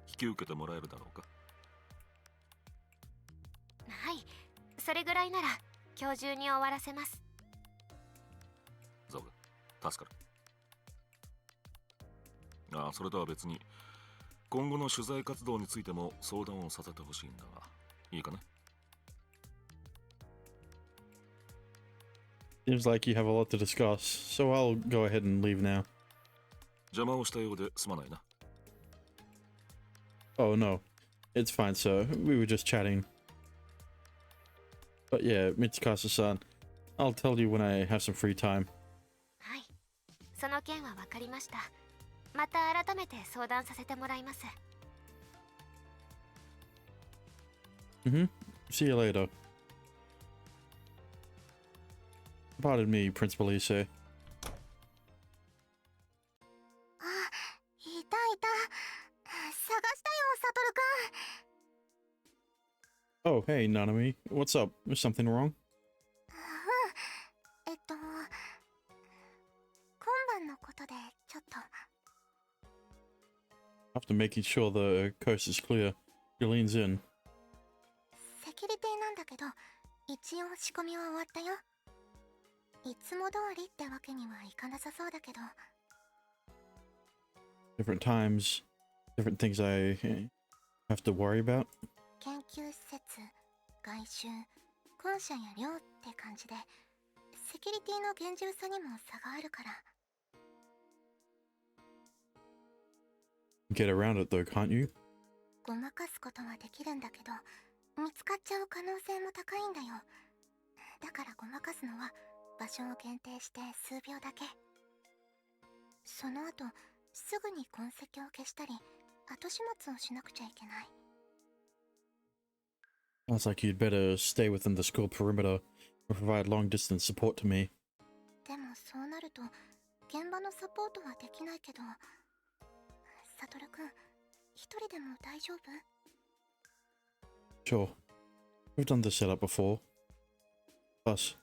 引き受けてもらえるだろうか。はい、それぐらいなら今日中に終わらせます。ゾグ、助かる。ああ、それとは別に、今後の取材活動についても相談をさせてほしいんだが、いいかね？ seems like you have a lot to discuss, so I'll go ahead and leave now. 邪魔をしたようですまないな。 Oh, no. It's fine, sir. We were just chatting. But yeah, Mitsukasa-san, I'll tell you when I have some free time. はい、その件は分かりました。また改めて相談させてもらいます。 See you later. Pardon me, Principal Issei. あ、いたいた。探したよ、サトルくん。 Oh, hey, Nanami. What's up? Is something wrong? 今晩のことでちょっと。 After making sure the coast is clear, he leans in. セキュリティなんだけど、一応仕込みは終わったよ。いつも通りってわけにはいかなさそうだけど。 Different times, different things I have to worry about. 研究施設、外周、校舎や寮って感じで、セキュリティの厳重さにも差があるから。 Get around it though, can't you? ごまかすことはできるんだけど、見つかっちゃう可能性も高いんだよ。だからごまかすのは場所を限定して数秒だけ。その後、すぐに痕跡を消したり、後始末をしなくちゃいけない。 Sounds like you'd better stay within the school perimeter or provide long distance support to me. でもそうなると、現場のサポートはできないけど、サトルくん、一人でも大丈夫？ Sure. We've done this setup before. Plus,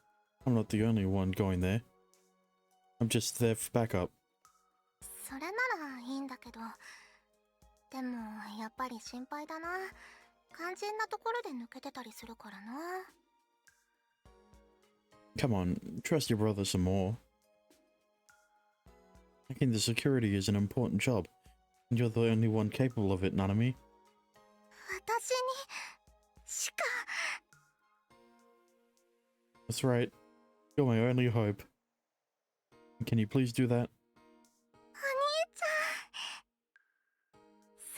I'm not the only one going there. I'm just there for backup. それならいいんだけど、でもやっぱり心配だな。肝心なところで抜けてたりするからな。 Come on, trust your brother some more. Hacking the security is an important job, and you're the only one capable of it, Nanami. 私にしか。 That's right. You're my only hope. Can you please do that? お兄ち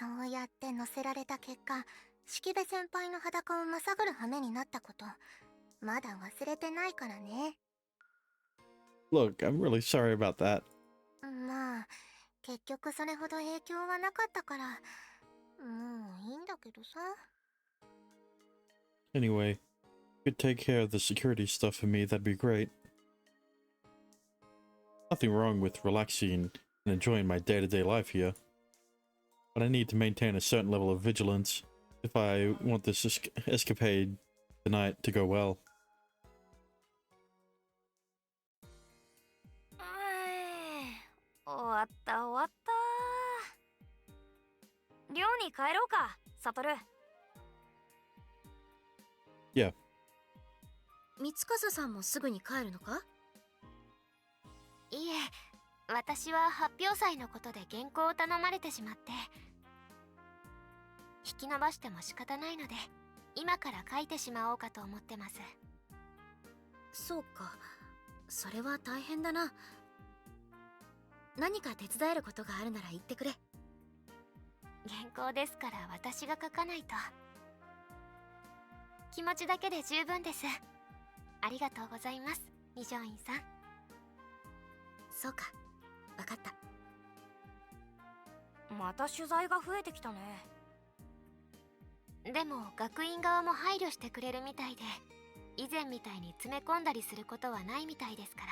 ゃん。そうやって乗せられた結果、式部先輩の裸をまさぐる羽目になったこと、まだ忘れてないからね。 Look, I'm really sorry about that. まあ、結局それほど影響はなかったから、もういいんだだけどさ。 Anyway, if you could take care of the security stuff for me, that'd be great. Nothing wrong with relaxing and enjoying my day-to-day life here. But I need to maintain a certain level of vigilance if I want this escapade tonight to go well. 終わった終わった。寮に帰ろうか、サトル。Yeah. 三笠さんもすぐに帰るのか？いえ、私は発表祭のことで原稿を頼まれてしまって、引き延ばしても仕方ないので今から書いてしまおうかと思ってます。そうか、それは大変だな。何か手伝えることがあるなら言ってくれ。原稿ですから私が書かないと。気持ちだけで十分です。ありがとうございます、二条院さん。そうか、わかった。また取材が増えてきたね。でも学院側も配慮してくれるみたいで、以前みたいに詰め込んだりすることはないみたいですから。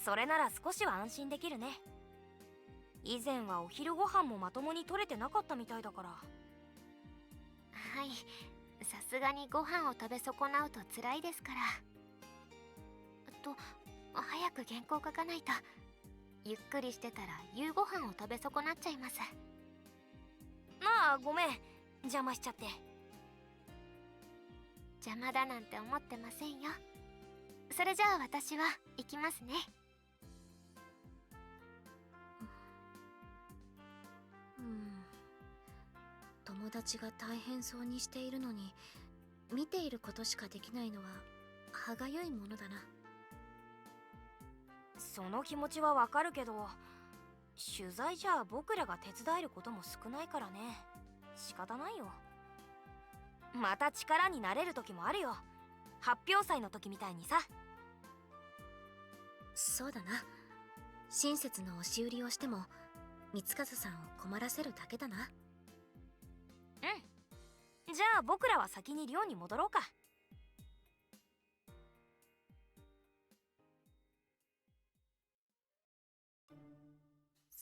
それなら少しは安心できるね。以前はお昼ご飯もまともに取れてなかったみたいだから。はい、さすがにご飯を食べ損なうと辛いですから。早く原稿書かないと。ゆっくりしてたら夕ご飯を食べ損なっちゃいます。まあごめん、邪魔しちゃって。邪魔だなんて思ってませんよ。それじゃあ私は行きますね。友達が大変そうにしているのに見ていることしかできないのは歯がゆいものだな。その気持ちはわかるけど、取材じゃ僕らが手伝えることも少ないからね。仕方ないよ。また力になれる時もあるよ。発表祭の時みたいにさ。そうだな。親切の押し売りをしても三笠さんを困らせるだけだな。うん。じゃあ僕らは先に寮に戻ろうか。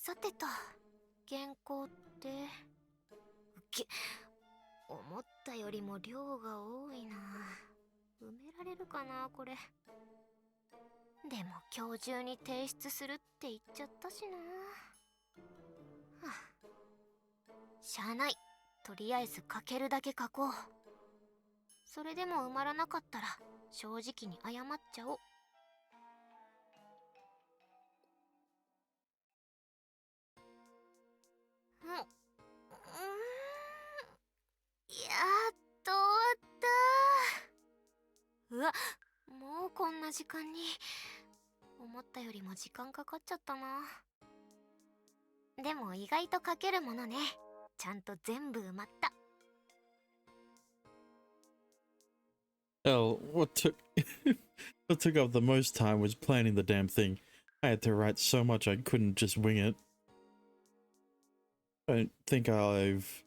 さてと、原稿って思ったよりも量が多いな。埋められるかなこれ。でも今日中に提出するって言っちゃったしな。はあ、しゃあない。とりあえず書けるだけ書こう。それでも埋まらなかったら正直に謝っちゃおう。やっと終わった。うわ、もうこんな時間に。思ったよりも時間かかっちゃったな。でも意外と書けるものね。ちゃんと全部埋まった。Hell, what took what took up the most time was planning the damn thing. I had to write so much I couldn't just wing it. I don't think I've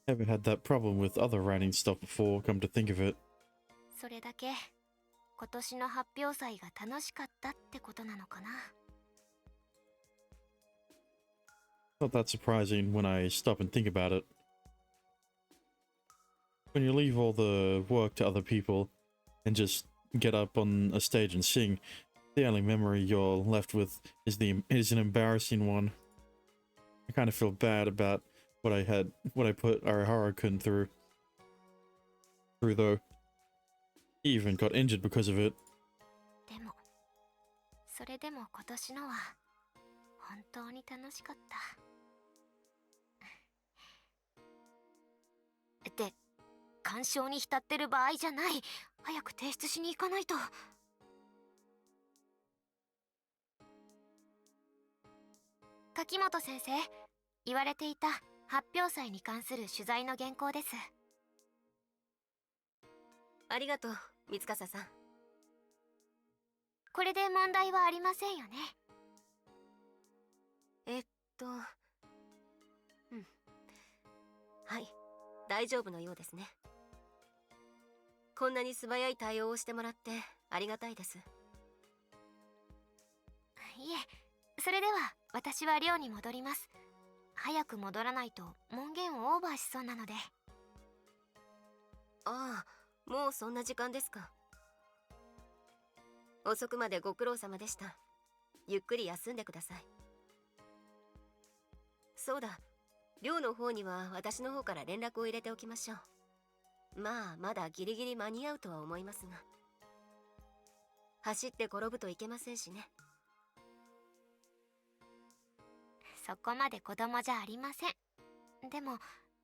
ever had that problem with other writing stuff before, come to think of it. それだけ今年の発表祭が楽しかったってことなのかな。Not that surprising when I stop and think about it. When you leave all the work to other people and just get up on a stage and sing, the only memory you're left with is an embarrassing one. I kind of feel bad about what I put Arihara-kun through though. He even got injured because of it. でもそれでも今年のは本当に楽しかった。って感傷に浸ってる場合じゃない。早く提出しに行かないと。柿本先生、言われていた発表祭に関する取材の原稿です。ありがとう、三笠さん。これで問題はありませんよね。大丈夫のようですね。こんなに素早い対応をしてもらってありがたいです。いえ、それでは私は寮に戻ります。早く戻らないと門限をオーバーしそうなので。ああ、もうそんな時間ですか。遅くまでご苦労様でした。ゆっくり休んでください。そうだ、寮の方には私の方から連絡を入れておきましょう。まあまだギリギリ間に合うとは思いますが、走って転ぶといけませんしね。そこまで子供じゃありません。でも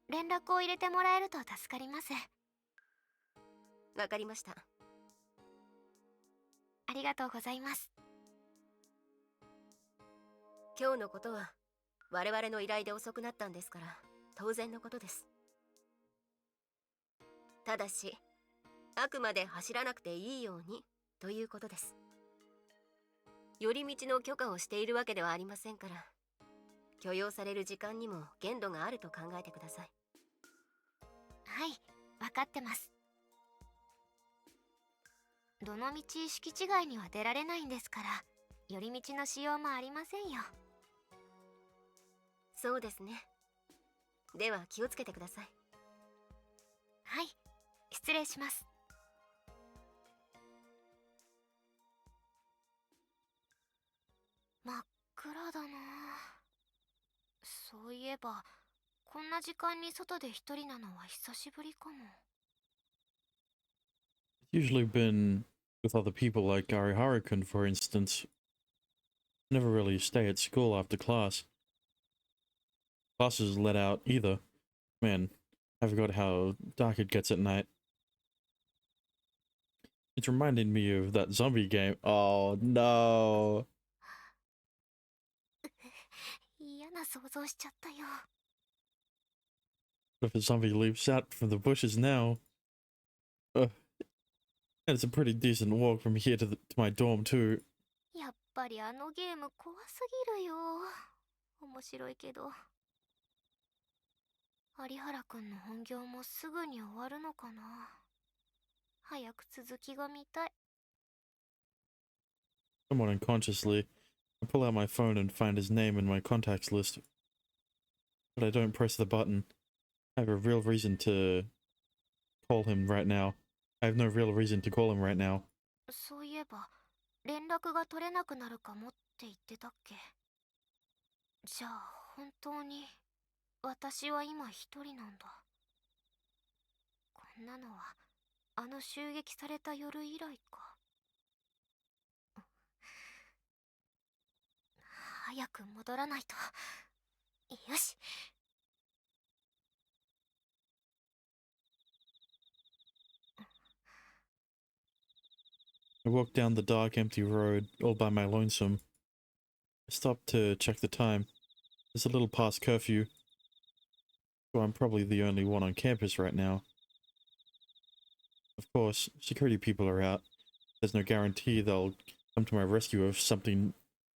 連絡を入れてもらえると助かります。わかりました。ありがとうございます。今日のことは我々の依頼で遅くなったんですから当然のことです。ただしあくまで走らなくていいようにということです。寄り道の許可をしているわけではありませんから、許容される時間にも限度があると考えてください。はい、分かってます。どの道敷地外には出られないんですから、寄り道のしようもありませんよ。そうですね。では気をつけてください。はい、失礼します。真っ暗だな。そういえばこんな時間に外で一人なのは久しぶりかも。Usually been with other people like Ariharu-kun, for instance. Never really stay at school after class. Classes let out either. Man, I forgot how dark it gets at night. It's reminding me of that zombie game. Oh no. 嫌な想像しちゃったよ。If a zombie leaps out from the bushes now. And it's a pretty decent walk from here to my dorm too. やっぱりあのゲーム怖すぎるよ。面白いけど。有原くんの本業もすぐに終わるのかな。早く続きが見たい。Somewhat unconsciously, I pull out my phone and find his name in my contacts list. But I don't press the button. I have a real reason to call him right now. I have no real reason to call him right now. そういえば連絡が取れなくなるかもって言ってたっけ。じゃあ本当に私は今一人なんだ。こんなのはあの襲撃された夜以来か。早く戻らないと。よし。I walk down the dark, empty road, all by my lonesome. I stop to check the time. It's a little past curfew, so I'm probably the only one on campus right now. Of course, security people are out. There's no guarantee they'll come to my rescue if something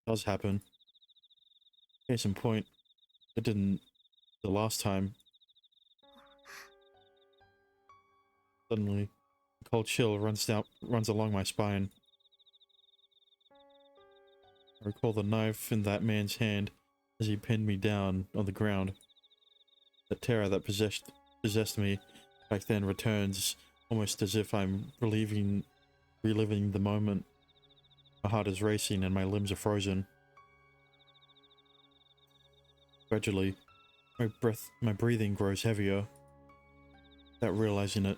does happen. Case in point, it didn't the last time. Suddenly, a cold chill runs along my spine. I recall the knife in that man's hand as he pinned me down on the ground. The terror that possessed me back then returns, almost as if I'm reliving the moment. My heart is racing and my limbs are frozen. Gradually, my breathing grows heavier. Without realizing it,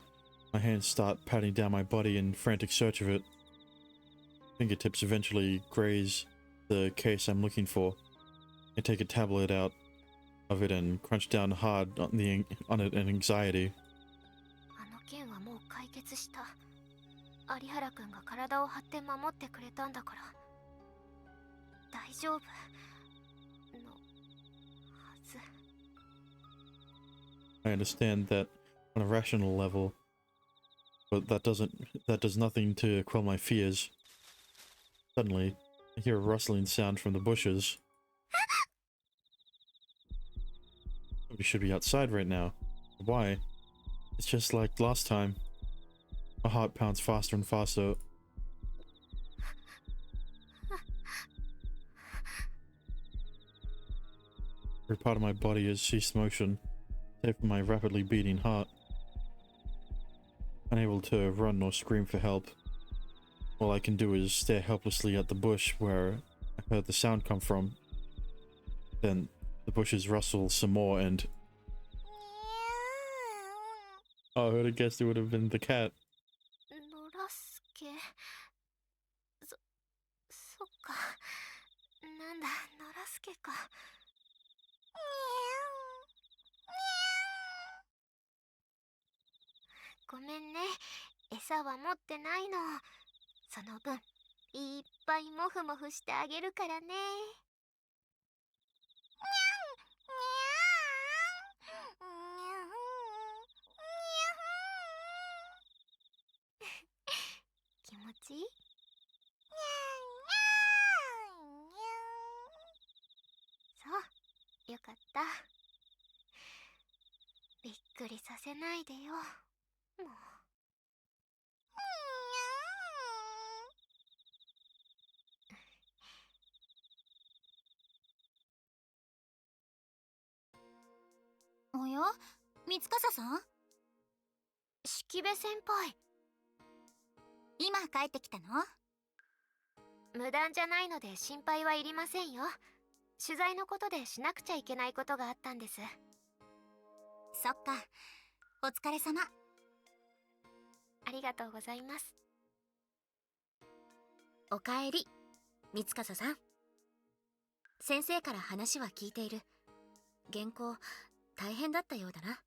my hands start patting down my body in frantic search of it. Fingertips eventually graze the case I'm looking for. I take a tablet out of it and crunch down hard on it in anxiety. あの件はもう解決した。有原くんが体を張って守ってくれたんだから。大丈夫のはず。I understand that on a rational level, but that does nothing to quell my fears. Suddenly, I hear a rustling sound from the bushes. We should be outside right now. Why? It's just like last time. My heart pounds faster and faster. Every part of my body has ceased motion, save for my rapidly beating heart. Unable to run or scream for help. All I can do is stare helplessly at the bush where I heard the sound come from. Then the bushes rustle some more and... Oh, I would have guessed it would have been the cat. ノラスケ。そっか。なんだ、ノラスケか。ごめんね。餌は持ってないの。その分、いっぱいモフモフしてあげるからね。気持ちいい？そう、よかった。びっくりさせないでよ。もう。おや、三笠さん？式部先輩。今帰ってきたの？無断じゃないので心配はいりませんよ。取材のことでしなくちゃいけないことがあったんです。そっか、お疲れ様。ありがとうございます。おかえり、三笠さん。先生から話は聞いている。原稿大変だったようだな。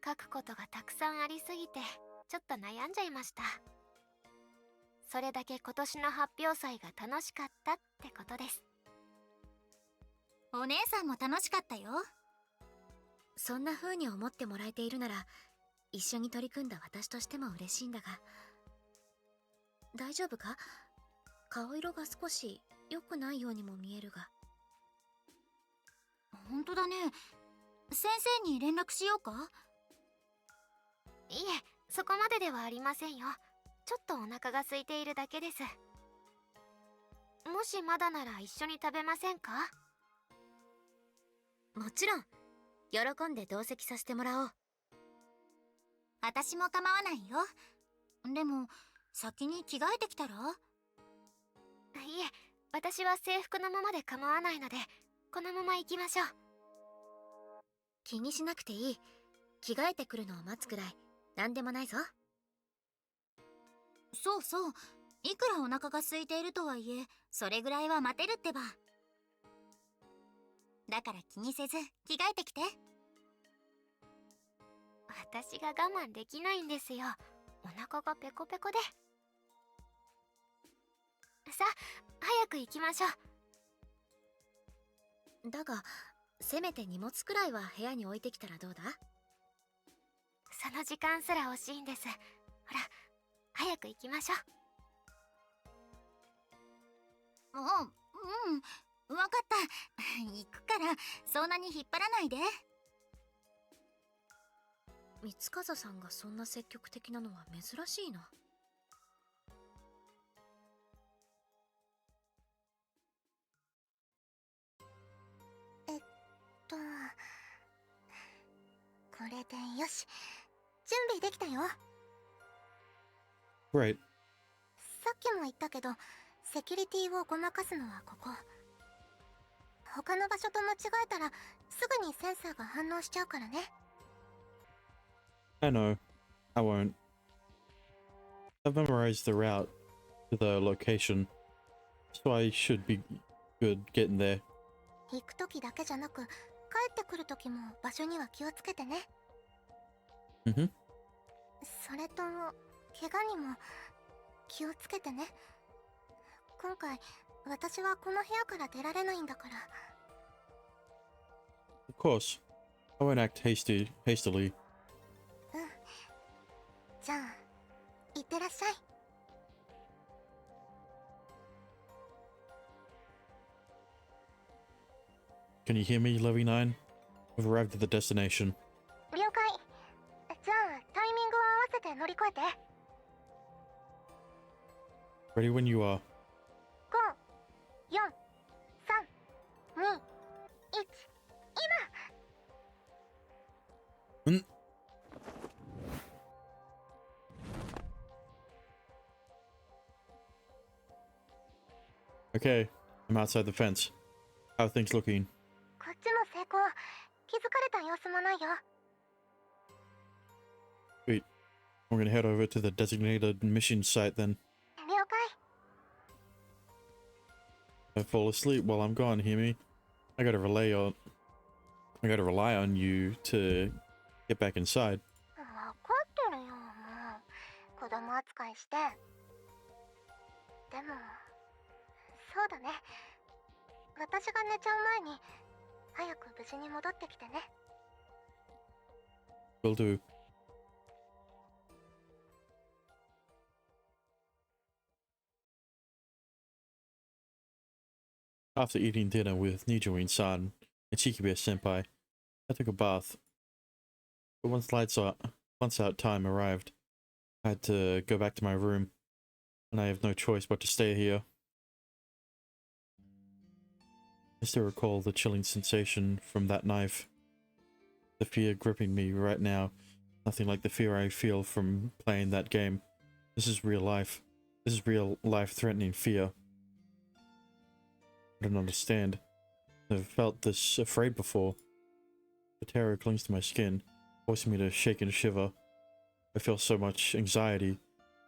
書くことがたくさんありすぎてちょっと悩んじゃいました。それだけ今年の発表祭が楽しかったってことです。お姉さんも楽しかったよ。そんな風に思ってもらえているなら、一緒に取り組んだ私としても嬉しいんだが。大丈夫か？顔色が少し良くないようにも見えるが。本当だね。先生に連絡しようか？いえ、そこまでではありませんよ。ちょっとお腹が空いているだけです。もしまだなら一緒に食べませんか？もちろん。喜んで同席させてもらおう。私も構わないよ。でも先に着替えてきたら？いえ、私は制服のままで構わないので、このまま行きましょう。気にしなくていい。着替えてくるのを待つくらい何でもないぞ。そうそう、いくらお腹が空いているとはいえ、それぐらいは待てるってば。だから気にせず着替えてきて。私が我慢できないんですよ。お腹がペコペコで。さあ、早く行きましょう。だが、せめて荷物くらいは部屋に置いてきたらどうだ？その時間すら惜しいんです。ほら、早く行きましょう。わかった。行くから、そんなに引っ張らないで。三笠さんがそんな積極的なのは珍しいな。これでよし。準備できたよ。Right. さっきも言ったけど、セキュリティをごまかすのはここ。他の場所と間違えたらすぐにセンサーが反応しちゃうからね。I know. I won't. I've memorized the route to the location, so I should be good getting there. 行く時だけじゃなく、帰ってくる時も場所には気をつけてね。Mm-hmm. それと、怪我にも気をつけてね。今回、私はこの部屋から出られないんだから。Of course. I won't act hastily. じゃあ、いってらっしゃい。Can you hear me, Levy 9? I've arrived at the destination. 了解。て。 Ready when you are. 5、4、3、2、1、今。 Okay, I'm outside the fence. How are things looking? こっちも成功。気づかれた様子もないよ。 Sweet. We're gonna head over to the designated mission site then. 了解。 I fall asleep while I'm gone, hear me? I gotta rely on you to get back inside. 分かってるよ、もう。子供扱いして。でも、そうだね。私が寝ちゃう前に、早く無事に戻ってきてね。 Will do. After eating dinner with Nijuin-san and Chikibe-senpai, I took a bath. But once out time arrived, I had to go back to my room, and I have no choice but to stay here. I still recall the chilling sensation from that knife. The fear gripping me right now, nothing like the fear I feel from playing that game. This is real life. This is real life-threatening fear. I don't understand. I've felt this afraid before. The terror clings to my skin, forcing me to shake and shiver. I feel so much anxiety.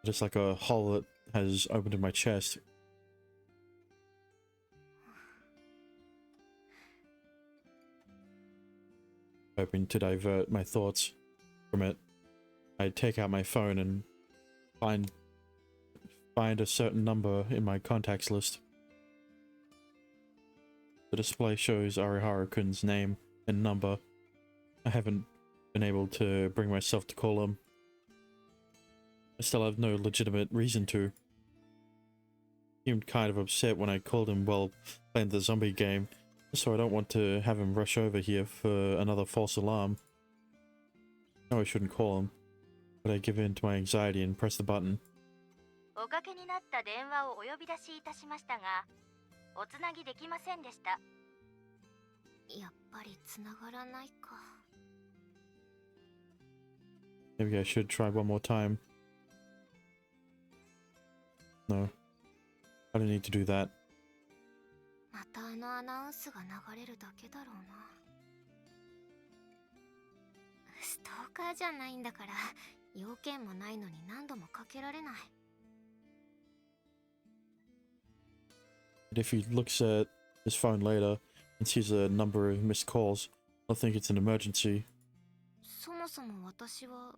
It's like a hole that has opened in my chest. Hoping to divert my thoughts from it, I take out my phone and find a certain number in my contacts list. The display shows Ariharu-kun's name and number. I haven't been able to bring myself to call him. I still have no legitimate reason to. He seemed kind of upset when I called him while playing the zombie game, so I don't want to have him rush over here for another false alarm. I know I shouldn't call him, but I give in to my anxiety and press the button. おかけになった電話をお呼び出しいたしましたが、おつなぎできませんでした。やっぱり繋がらないか。 Maybe I should try one more time. No. I don't need to do that. またあのアナウンスが流れるだけだろうな。ストーカーじゃないんだから、要件もないのに何度もかけられない。 But if he looks at his phone later and sees a number of missed calls, I'll think it's an emergency. そもそも私は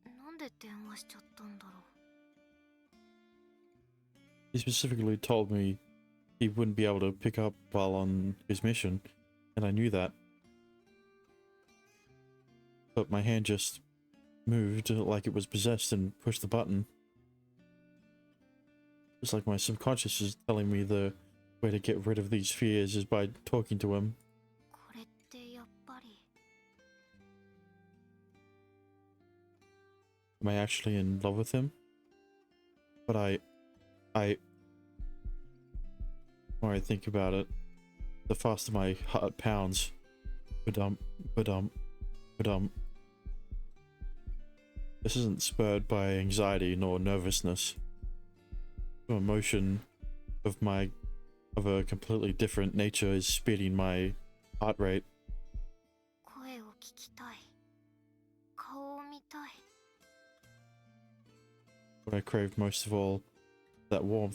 なんで電話しちゃったんだろう。 He specifically told me he wouldn't be able to pick up while on his mission, and I knew that. But my hand just moved like it was possessed and pushed the button. It's like my subconscious is telling me the way to get rid of these fears is by talking to him. これってやっぱり。 Am I actually in love with him? But the more I think about it, the faster my heart pounds. Ba-dum, ba-dum, ba-dum. This isn't spurred by anxiety nor nervousness. Some emotion of a completely different nature is speeding my heart rate. 声を聞きたい。顔を見たい。 What I crave most of all, that warm,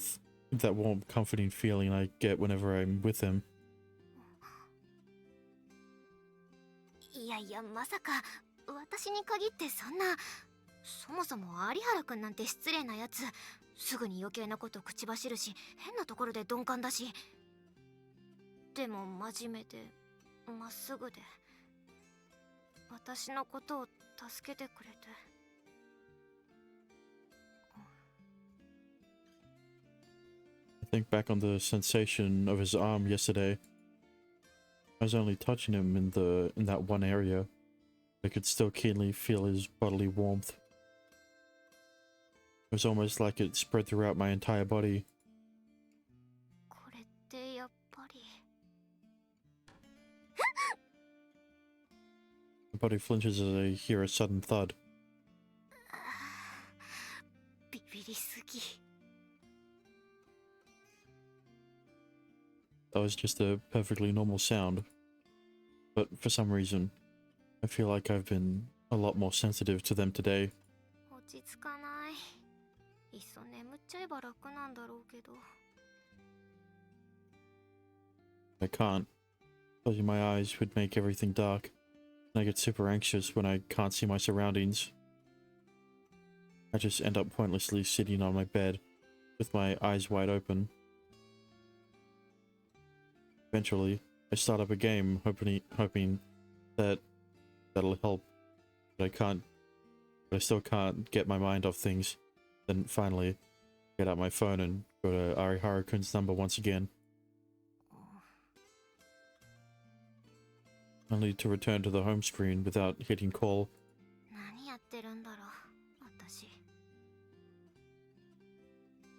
comforting feeling I get whenever I'm with him. いやいや、まさか私に限ってそんな。そもそも有原くんなんて失礼なやつ。すぐに余計なこと口走るし、変なところで鈍感だし。でも真面目でまっすぐで、私のことを助けてくれて。 I think back on the sensation of his arm yesterday. I was only touching him in that one area. I could still keenly feel his bodily warmth. was almost like it spread throughout my entire body. これってやっぱり My body flinches as I hear a sudden thud. ビビりすぎ That was just a perfectly normal sound. But for some reason, I feel like I've been a lot more sensitive to them today. 落ち着かないいっそ眠っちゃえば楽なんだろうけど I can't. Closing my eyes would make everything dark. And I get super anxious when I can't see my surroundings. I just end up pointlessly sitting on my bed with my eyes wide open. Eventually, I start up a game hoping that that'll help. But I still can't get my mind off things. Then finally, get out my phone and go to Ariharu-kun's number once again. Only to return to the home screen without hitting call. 何やってるんだろう私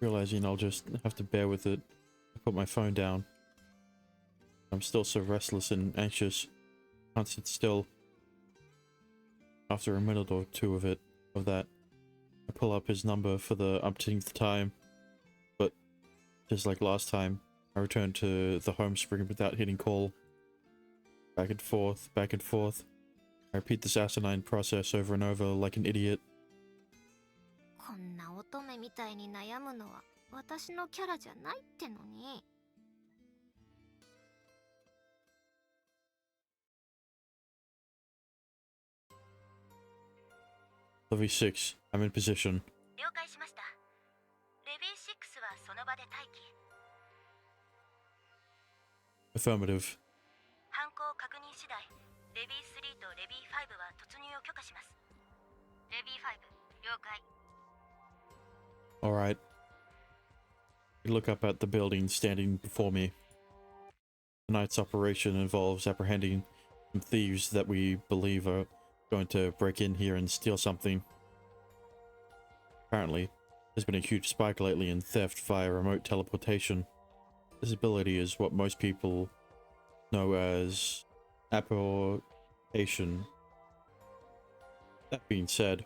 Realizing I'll just have to bear with it. I put my phone down. I'm still so restless and anxious. Can't sit still. After a minute or two of that, I pull up his number for the umpteenth time. But just like last time, I return to the home screen without hitting call. Back and forth, back and forth. I repeat this asinine process over and over like an idiot. こんな乙女みたいに悩むのは私のキャラじゃないってのに Levy 6, I'm in position. 了解しました。レビー6はその場で待機。 Affirmative. 犯行確認次第、レビー3とレビー5は突入を許可します。レビー5、了解。 Alright. I look up at the building standing before me. Tonight's operation involves apprehending some thieves that we believe are going to break in here and steal something. Apparently, there's been a huge spike lately in theft via remote teleportation. This ability is what most people know as apportation. That being said,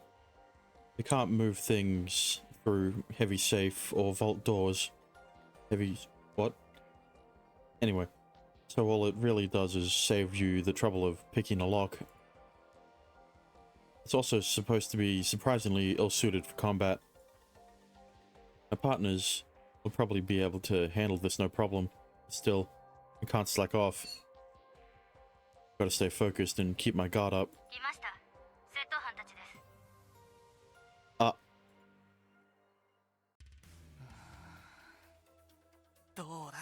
they can't move things through heavy safe or vault doors. Heavy... what? Anyway, so all it really does is save you the trouble of picking a lock. It's also supposed to be surprisingly ill-suited for combat. My partners will probably be able to handle this no problem. Still, I can't slack off. Gotta stay focused and keep my guard up. 来ました。窃盗犯たちです。 どうだ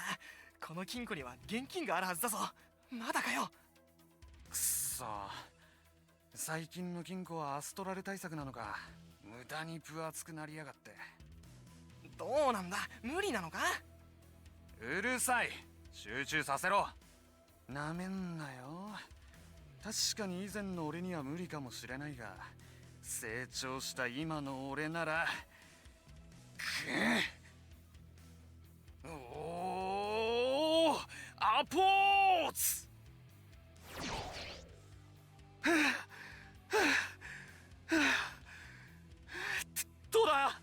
この金庫には現金があるはずだぞまだかよくっそ最近の金庫はアストラル対策なのか無駄に分厚くなりやがってどうなんだ無理なのかうるさい集中させろなめんなよ確かに以前の俺には無理かもしれないが成長した今の俺ならおーアポーツどうだ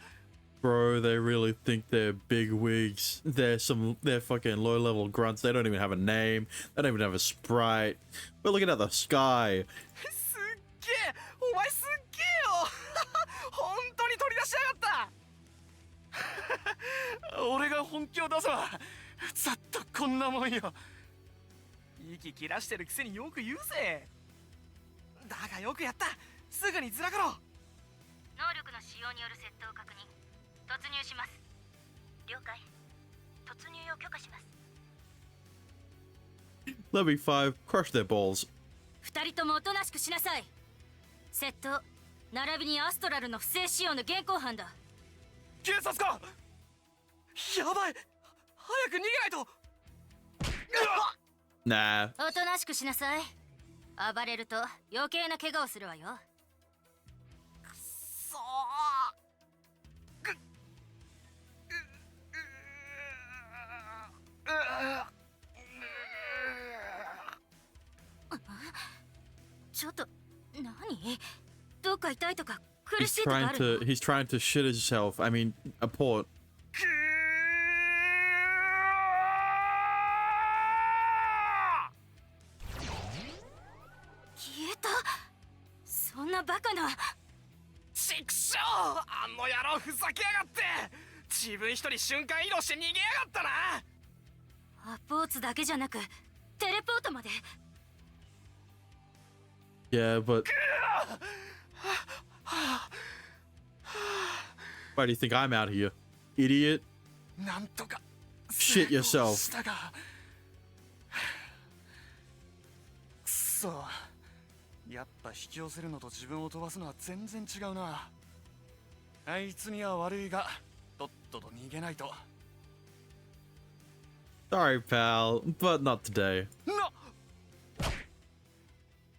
Bro, they really think they're big wigs. They're fucking low-level grunts. They don't even have a name. They don't even have a sprite. We're looking at the sky. すっげえお前すっげえよ本当に取り出しやがった俺が本気を出せばざっとこんなもんよ息切らしてるくせによく言うぜだがよくやったすぐにずらかろう能力の使用による窃盗を確認突入します了解突入を許可します Levy 5, crush their balls. 二人ともおとなしくしなさい窃盗並びにアストラルの不正使用の現行犯だ警察かやばい早く逃げないと Nah. おとなしくしなさい暴れると余計な怪我をするわよくそーちょっと何？どっか痛いとか苦 He's しいとかあ trying る to の？ he's trying to shit himself. I mean, a port. 消えた。そんなバカな。ちくしょう、あの野郎ふざけやがって。自分一人瞬間移動して逃げやがったな。アポーツだけじゃなくテレポートまで。 Yeah, but why do you think I'm out here, idiot? なんとか Shit yourself. したがくそ、やっぱ引き寄せるのと自分を飛ばすのは全然違うな。あいつには悪いがとっとと逃げないと。 Sorry, pal, but not today. な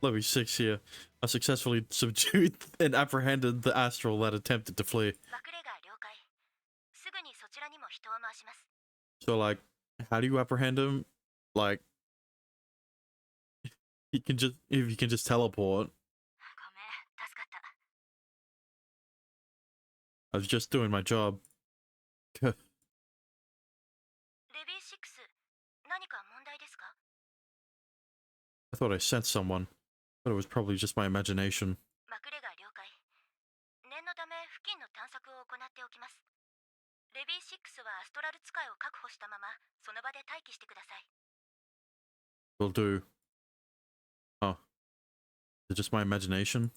Level 6 here. I successfully subdued and apprehended the astral that attempted to flee. マクレガー了解。すぐにそちらにも人を回します。 So, like, how do you apprehend him? Like, he can just if he can just teleport. ごめん、助かった。 I was just doing my job. レビー6、何か問題ですか？ I thought I sent someone, but it was probably just my imagination. マクレガー了解。念のため付近の探索を行っておきます。レビー6はアストラル使いを確保したままその場で待機してください。 Will do. Oh, is it just my imagination?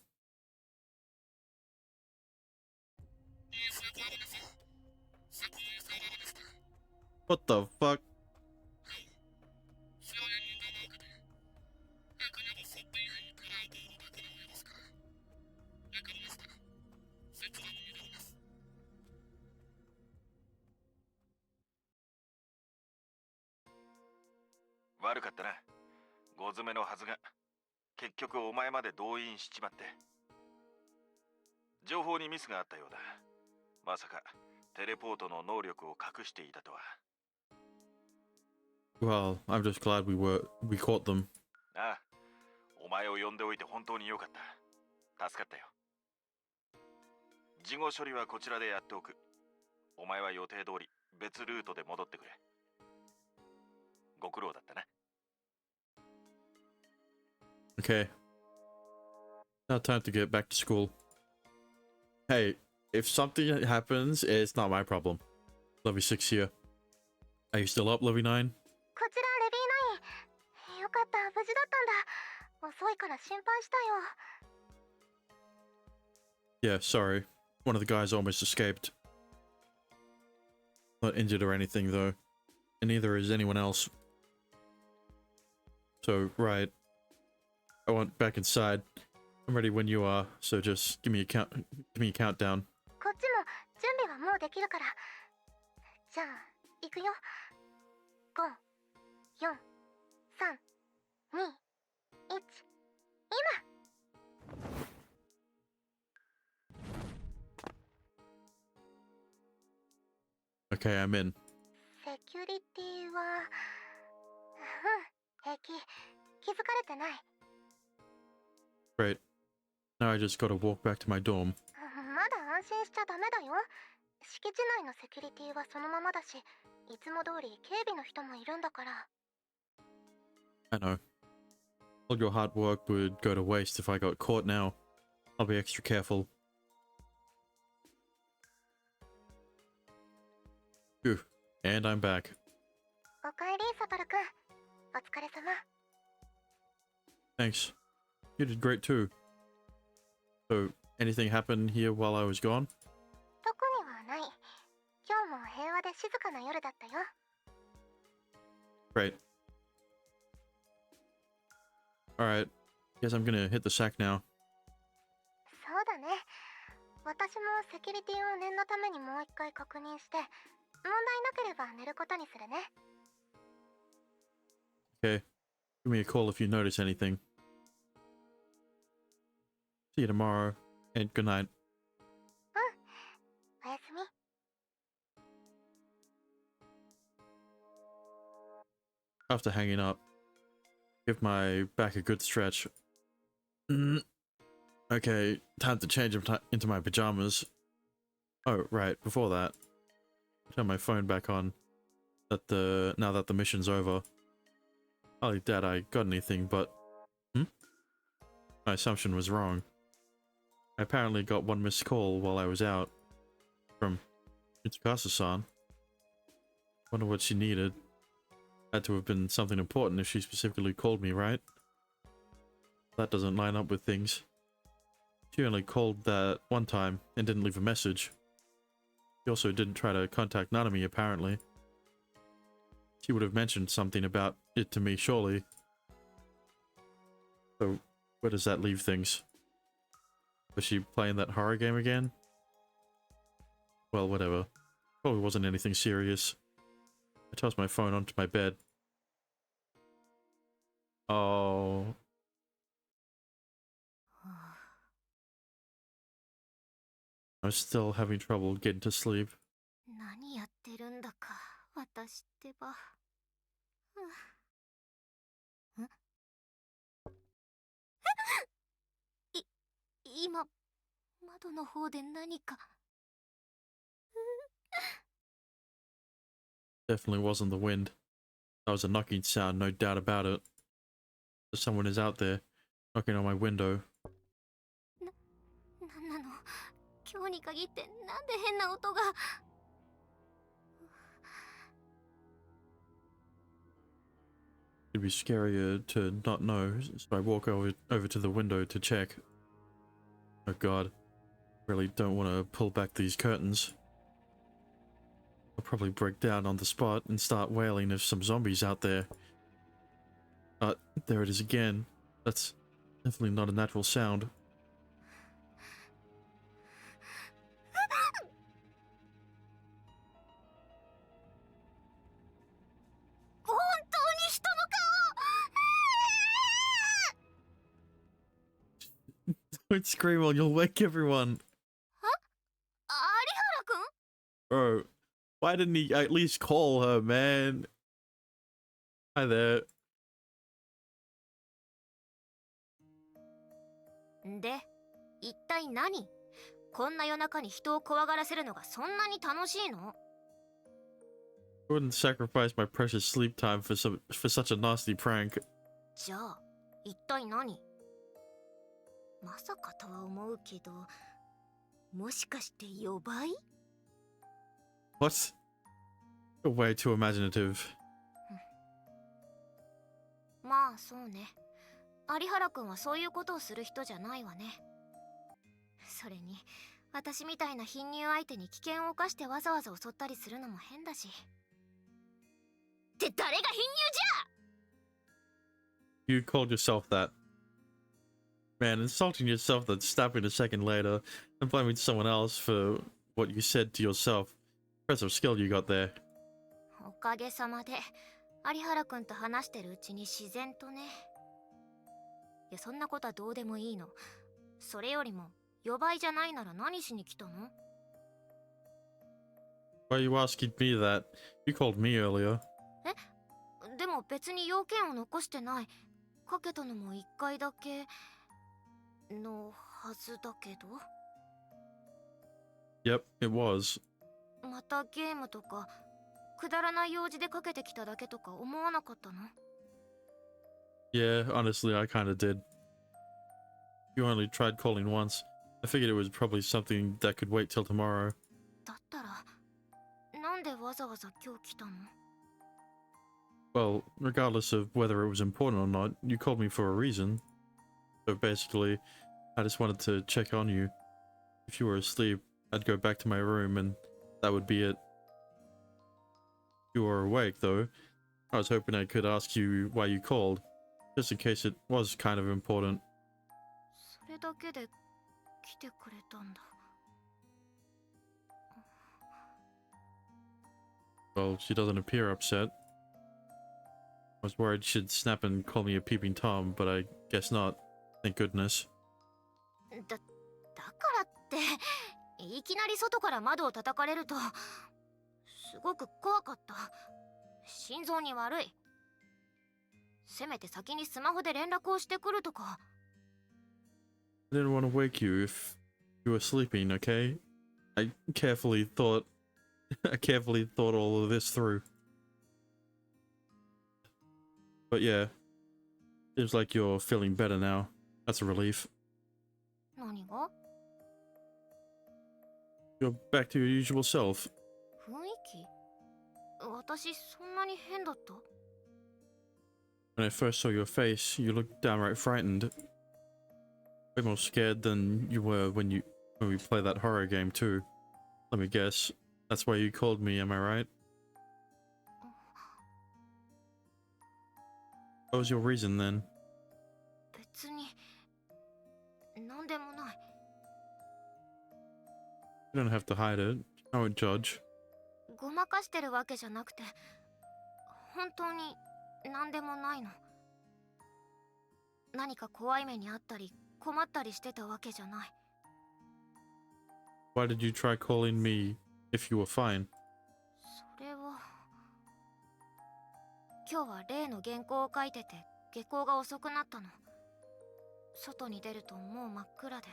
What the fuck? .悪かったな。5詰めのはずが結局お前まで動員しちまって。情報にミスがあったようだ。まさかテレポートの能力を隠していたとは。 Well, I'm just glad we caught them. ああ、お前を呼んでおいて本当に良かった。助かったよ。事後処理はこちらでやっておく。お前は予定通り別ルートで戻ってくれ。ご苦労だったな。 Okay. Now time to get back to school. Hey, if something happens, it's not my problem. Levy 6 here. Are you still up, Levy 9? こちらレビー9。よかった、無事だったんだ。遅いから心配したよ。 Yeah, sorry. One of the guys almost escaped. Not injured or anything, though. And neither is anyone else. So, right. I want back inside. I'm ready when you are, so just give me a countdown. こっちも準備はもうできるから。じゃあ、行くよ。5、4、3、2、1、今！ Okay, I'm in. セキュリティは平気。気づかれてない。 Great. Now I just gotta walk back to my dorm. まだ安心しちゃダメだよ。敷地内のセキュリティはそのままだし、いつも通り警備の人もいるんだから。 I know. All your hard work would go to waste if I got caught now. I'll be extra careful. Phew. And I'm back. おかえり、サトルくん。お疲れ様。 Thanks. You did great too. So, anything happened here while I was gone? 特にはない。今日も平和で静かな夜だったよ。 Great. Alright. Guess I'm gonna hit the sack now. そうだね。私もセキュリティを念のためにもう一回確認して、問題なければ寝ることにするね。 Okay. Give me a call if you notice anything. See you tomorrow, and good night. おやすみ。 After hanging up, give my back a good stretch. Mm. Okay, time to change into my pajamas. Oh, right, before that, turn my phone back on. Now that the mission's over. Hardly doubt I got anything, but my assumption was wrong. I apparently got one missed call while I was out from Mitsukasa-san. Wonder what she needed. Had to have been something important if she specifically called me, right? That doesn't line up with things. She only called that one time and didn't leave a message. She also didn't try to contact Nanami, apparently. She would have mentioned something about it to me, surely. So, where does that leave things? Was she playing that horror game again? Well, whatever. Probably wasn't anything serious. I tossed my phone onto my bed. Oh. I'm still having trouble getting to sleep. 何やってるんだか私ってば。今窓の方で何か。Definitely wasn't the wind. That was a knocking sound, no doubt about it. Someone is out there, knocking on my window. なんなの今日に限ってなんで変な音が。It'd be scarier to not know, so I walk over to the window to check. Oh god. Really don't want to pull back these curtains. I'll probably break down on the spot and start wailing if some zombies out there. There it is again. That's definitely not a natural sound. Don't scream or you'll wake everyone. Bro, why didn't he at least call her, man? Hi there. で、一体何？こんな夜中に人を怖がらせるのがそんなに楽しいの？ I wouldn't sacrifice my precious sleep time for such a nasty prank. じゃあ、一体何？まさかとは思うけど、もしかして予売？ What? You're way too imaginative. まあそうね。有原くんはそういうことをする人じゃないわね。それに私みたいな貧乳相手に危険を冒してわざわざ襲ったりするのも変だし。って誰が貧乳じゃ！ You called yourself that. Man, insulting yourself then snapping a second later and blaming someone else for what you said to yourself. Impressive skill you got there. おかげさまで有原くんと話してるうちに自然とね。いやそんなことはどうでもいいの。それよりも予売じゃないなら何しに来たの？ Why are you asking me that? You called me earlier. でも別に要件を残してない。かけたのも1回だけのはずだけど。 Yep, it was. またゲームとかくだらない用事でかけてきただけとか思わなかったの？ Yeah, honestly, I kinda did. You only tried calling once. I figured it was probably something that could wait till tomorrow. だったらなんでわざわざ今日来たの？ Well, regardless of whether it was important or not, you called me for a reason. So basically, I just wanted to check on you. If you were asleep, I'd go back to my room and that would be it. If you were awake, though, I was hoping I could ask you why you called, just in case it was kind of important. それだけで来てくれたんだ。 Well, she doesn't appear upset. I was worried she'd snap and call me a peeping Tom, but I guess not. Thank goodness. だからっていきなり外から窓を叩かれるとすごく怖かった。心臓に悪い。せめて先にスマホで連絡をしてくるとか。I didn't want to wake you if you were sleeping, okay? I carefully thought all of this through. But yeah, seems like you're feeling better now. That's a relief. 何が？ You're back to your usual self. 雰囲気？私そんなに変だった？ When I first saw your face, you looked downright frightened. Way more scared than you were when we played that horror game too. Let me guess. That's why you called me, am I right? What was your reason then? 別に何でもない。 You don't have to hide it. I won't judge. ごまかしてるわけじゃなくて、本当に何でもないの。何か怖い目にあったり困ったりしてたわけじゃない。 Why did you try calling me if you were fine? それは今日は例の原稿を書いてて下校が遅くなったの。外に出るともう真っ暗で。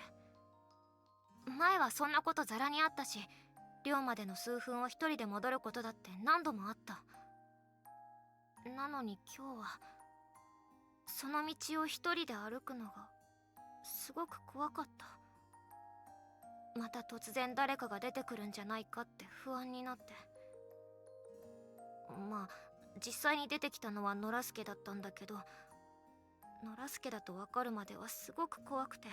前はそんなことざらにあったし、寮までの数分を一人で戻ることだって何度もあった。なのに今日はその道を一人で歩くのがすごく怖かった。また突然誰かが出てくるんじゃないかって不安になって。まあ実際に出てきたのはノラスケだったんだけど、ノラスケだと分かるまではすごく怖くて、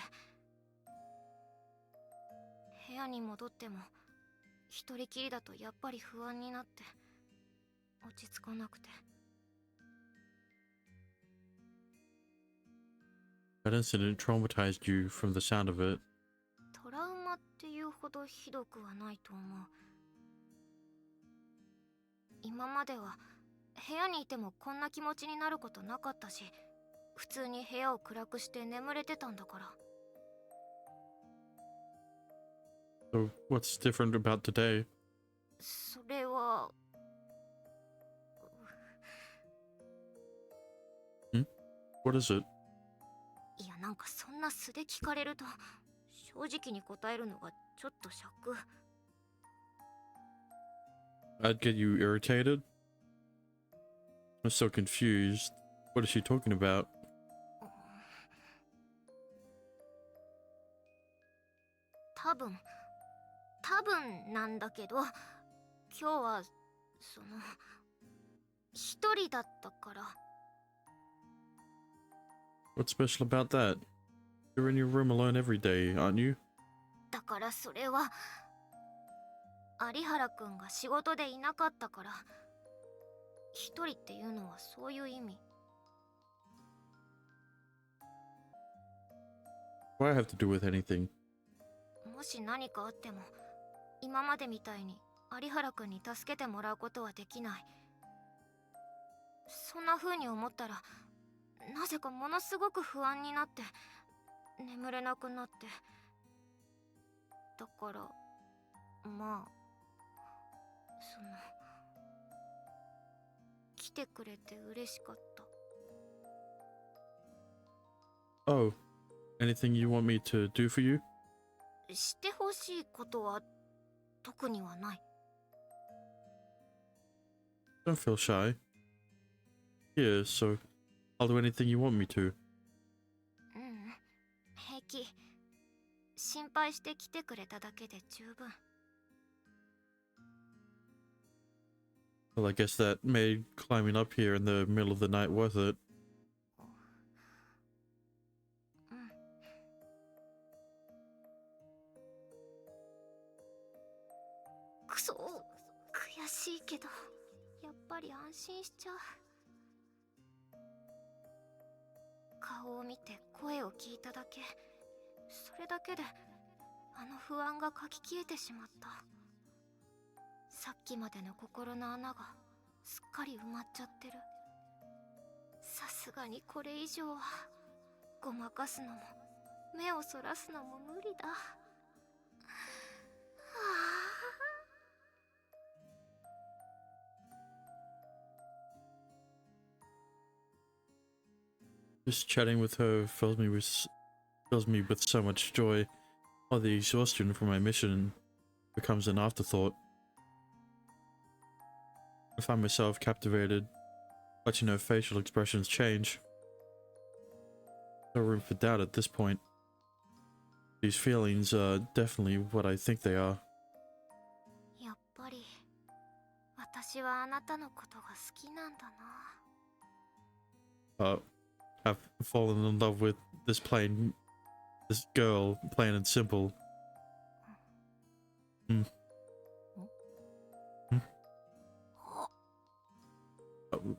部屋に戻っても一人きりだとやっぱり不安になって落ち着かなくて。 That incident traumatized you from the sound of it. トラウマっていうほどひどくはないと思う。今までは部屋にいてもこんな気持ちになることなかったし、普通に部屋を暗くして眠れてたんだから。 So what's different about today? それは What is it? いや、なんかそんな素で聞かれると正直に答えるのがちょっと尺。 I'd get you irritated? I'm so confused. What is she talking about? 多分なんだけど、今日はその一人だったから。 What's special about that? You're in your room alone every day, aren't you? だからそれは有原くんが仕事でいなかったから。一人っていうのはそういう意味。 What do I have to do with anything? もし何かあっても今までみたいに有原くんに助けてもらうことはできない。そんな風に思ったらなぜかものすごく不安になって眠れなくなって。だからまあその来てくれて嬉しかった。 Oh, anything you want me to do for you? してほしいことは特にはない。 Don't feel shy. Here, so I'll do anything you want me to. 平気。心配して来てくれただけで十分。 Well, I guess that made climbing up here in the middle of the night worth it. くそ、悔しいけどやっぱり安心しちゃう。顔を見て声を聞いただけ、それだけであの不安がかき消えてしまった。さっきまでの心の穴がすっかり埋まっちゃってる。さすがにこれ以上はごまかすのも目をそらすのも無理だ。はあ。 Just chatting with her fills me with fills me with so much joy, while the exhaustion from my mission becomes an afterthought. I find myself captivated, watching her facial expressions change. No room for doubt at this point. These feelings are definitely what I think they are. やっぱり私はあなたのことが好きなんだな。I've fallen in love with this girl, plain and simple.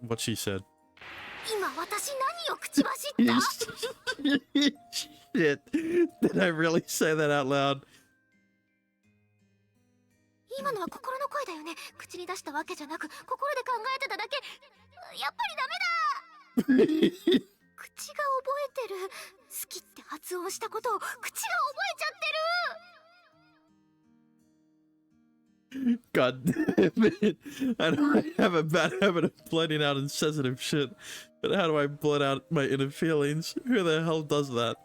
What she said. 今私何を口走った？ Shit. Did I really say that out loud? 今のは心の声だよね。口に出したわけじゃなく、心で考えてただけ。やっぱりダメだ。口が覚えてる。好きって発音したことを口が覚えちゃってる。God damn it. I have a bad habit of blurting out insensitive shit. But how do I blurt out my inner feelings? Who the hell does that?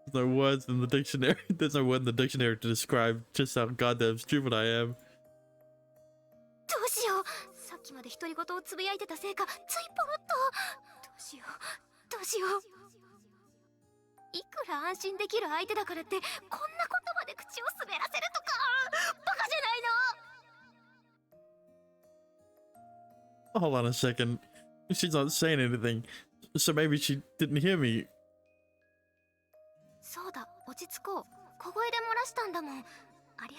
There's no words in the dictionary. There's no word in the dictionary to describe just how goddamn stupid I am. どうしよう。さっきまで独り言をつぶやいてたせいか、ついポロッと。どうしよう。どうしよう。いくら安心できる相手だからって、こんなことまで口を滑らせるとか、バカじゃないの。 Hold on a second. She's not saying anything. So maybe she didn't hear me. そうだ、落ち着こう。小声で漏らしたんだもん。有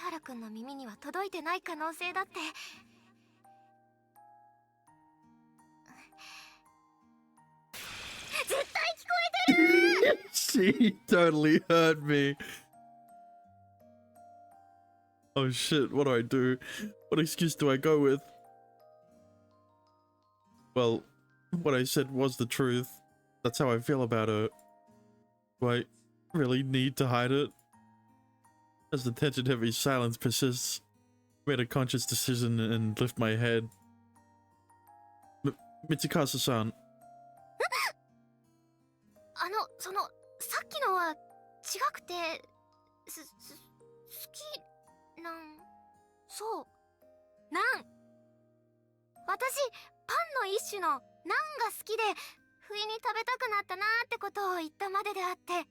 原くんの耳には届いてない可能性だって。絶対聞こえてる。 She totally heard me. Oh shit, what do I do? What excuse do I go with? Well, what I said was the truth. That's how I feel about her. Do I really need to hide it? As the tension-heavy silence persists, I made a conscious decision and lift my head. Mitsukasa-san. さっきのは違くて、好きなん、そう、なん。私、パンの一種のなんが好きで、不意に食べたくなったなーってことを言ったまでであって。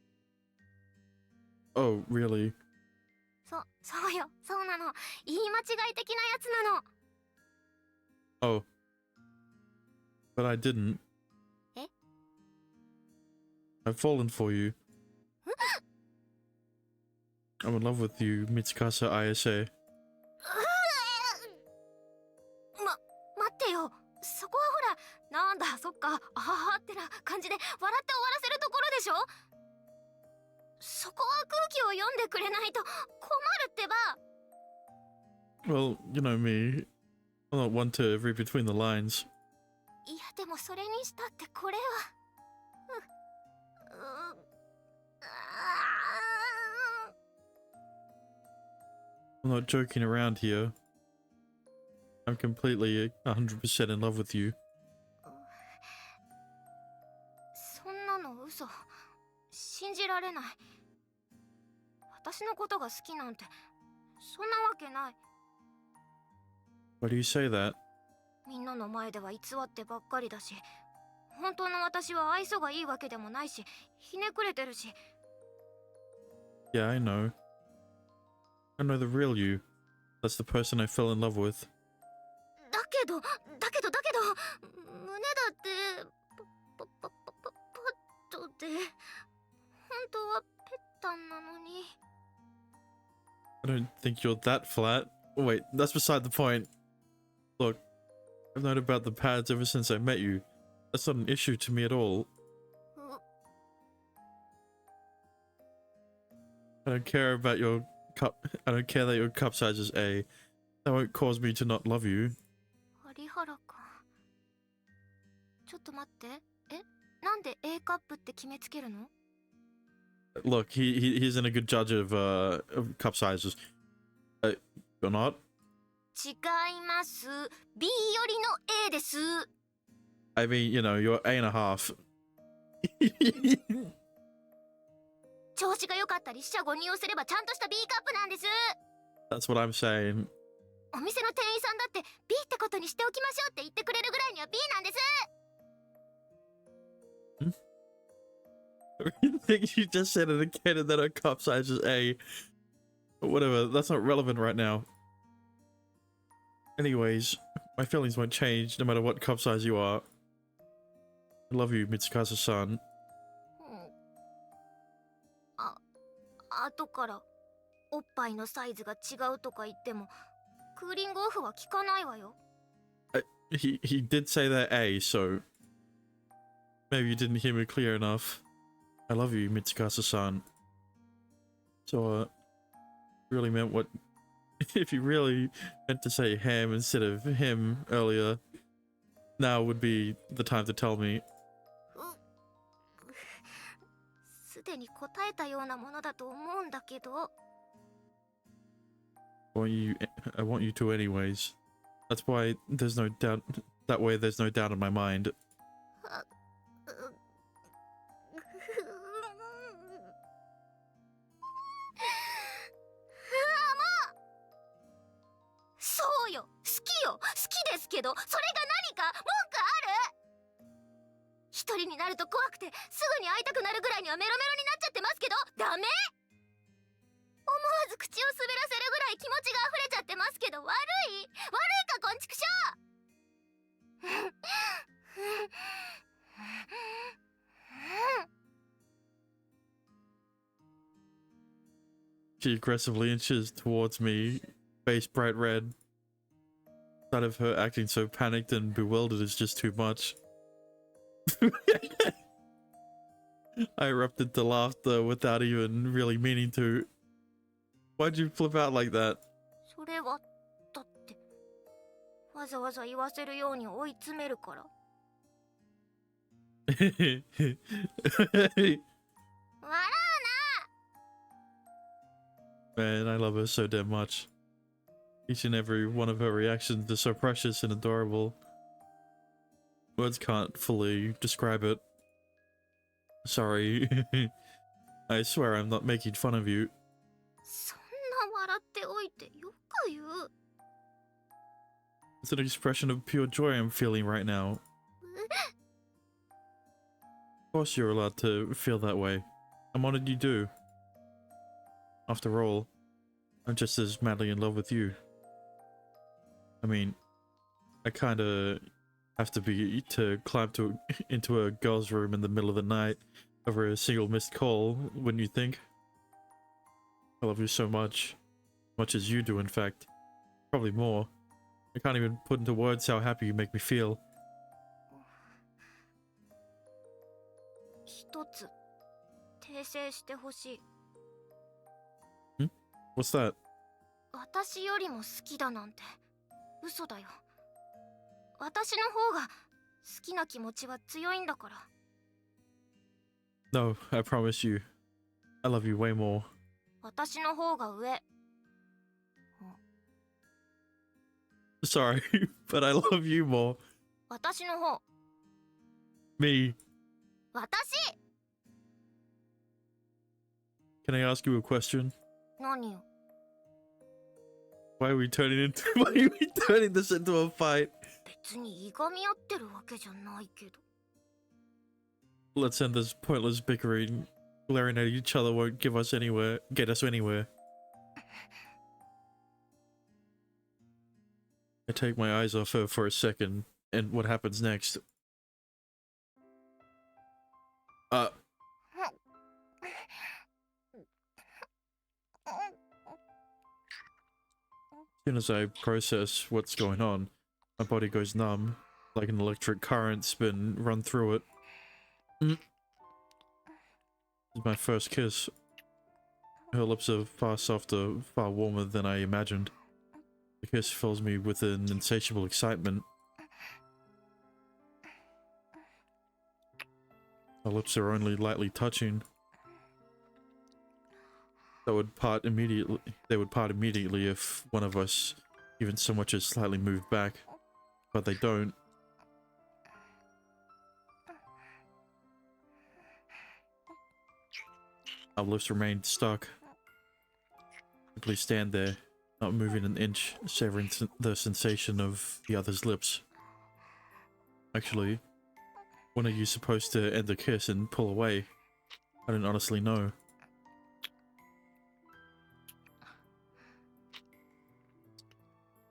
Oh, really? そうよ、そうなの。言い間違い的なやつなの。Oh. But I didn't. え？ I've fallen for you. I'm in love with you, Mitsukasa ISA. 待ってよ。そこはほら、なんだ、そっか、あははってな感じで笑って終わらせるところでしょ。そこは空気を読んでくれないと困るってば。 Well, you know me. I'm not one to read between the lines. いや、でもそれにしたってこれは。I'm not joking around here. I'm completely 100% in love with you. そんなの嘘。信じられない。私のことが好きなんて、そんなわけない。Why do you say that? みんなの前では偽ってばっかりだし、本当の私は愛想がいいわけでもないし、ひねくれてるし。Yeah, I know. I know the real you. That's the person I fell in love with. だけど、胸だってパッとで、本当はペッタンなのに。I don't think you're that flat. Oh, wait, that's beside the point. Look, I've known about the pads ever since I met you. That's not an issue to me at all. I don't care about your cup. I don't care that your cup size is A. That won't cause me to not love you. 有原か。ちょっと待って。なんで A カップって決めつけるの？ Look, he isn't a good judge of cup sizes. You're not? 違います。B よりの A です。 I mean, you know, you're A and a half. 調子が良かったり四捨五入をすればちゃんとした B カップなんです。 That's what I'm saying. お店の店員さんだって B ってことにしておきましょうって言ってくれるぐらいには B なんです。 I think you just said it again and then her cup size is A. But whatever, that's not relevant right now. Anyways, my feelings won't change no matter what cup size you are. I love you, Mitsukasa-san. 後からおっぱいのサイズが違うとか言ってもクーリングオフは効かないわよ。He did say that A, so maybe you didn't hear me clear enough. I love you, Mitsukasa-san. So, really meant what... If you really meant to say ham instead of him earlier, now would be the time to tell me. すでに答えたようなものだと思うんだけど。I want you to anyways. That's why there's no doubt... That way there's no doubt in my mind. そうよ、好きよ、好きですけど、それが何か文句ある？一人になると怖くてすぐに会いたくなるぐらいにはメロメロになっちゃってますけど、ダメ？思わず口を滑らせるぐらい気持ちが溢れちゃってますけど、悪いかこんちくしょう。She aggressively inches towards me, face bright red. Sight of her acting so panicked and bewildered is just too much. I erupted into laughter without even really meaning to. Why'd you flip out like that? それはだってわざわざ言わせるように追い詰めるから。笑うな。 Man, I love her so damn much. Each and every one of her reactions is so precious and adorable. Words can't fully describe it. Sorry. I swear I'm not making fun of you. そんな笑っておいてよく言う。 It's an expression of pure joy I'm feeling right now. Of course you're allowed to feel that way. I'm honored you do. After all, I'm just as madly in love with you. I mean, I kinda have to be to climb into a girl's room in the middle of the night over a single missed call, wouldn't you think? I love you so much. Much as you do, in fact. Probably more. I can't even put into words how happy you make me feel. 一つ訂正してほしい。 What's that? 私よりも好きだなんて嘘だよ。私の方が好きな気持ちは強いんだから。 No, I promise you. I love you way more. 私の方が上。 Sorry, but I love you more. 私の方。 Me. 私。 Can I ask you a question? 何よ。 Why are we turning this into a fight? 別にいがみ合ってるわけじゃないけど。 Let's end this pointless bickering. Glaring at each other won't get us anywhere. I take my eyes off her for a second, and what happens next? As soon as I process what's going on, my body goes numb, like an electric current's been run through it. This is my first kiss. Her lips are far softer, far warmer than I imagined. The kiss fills me with an insatiable excitement. Our lips are only lightly touching. They would part immediately if one of us even so much as slightly moved back, but they don't. Our lips remained stuck. Simply stand there, not moving an inch, savoring the sensation of the other's lips. Actually, when are you supposed to end the kiss and pull away? I don't honestly know.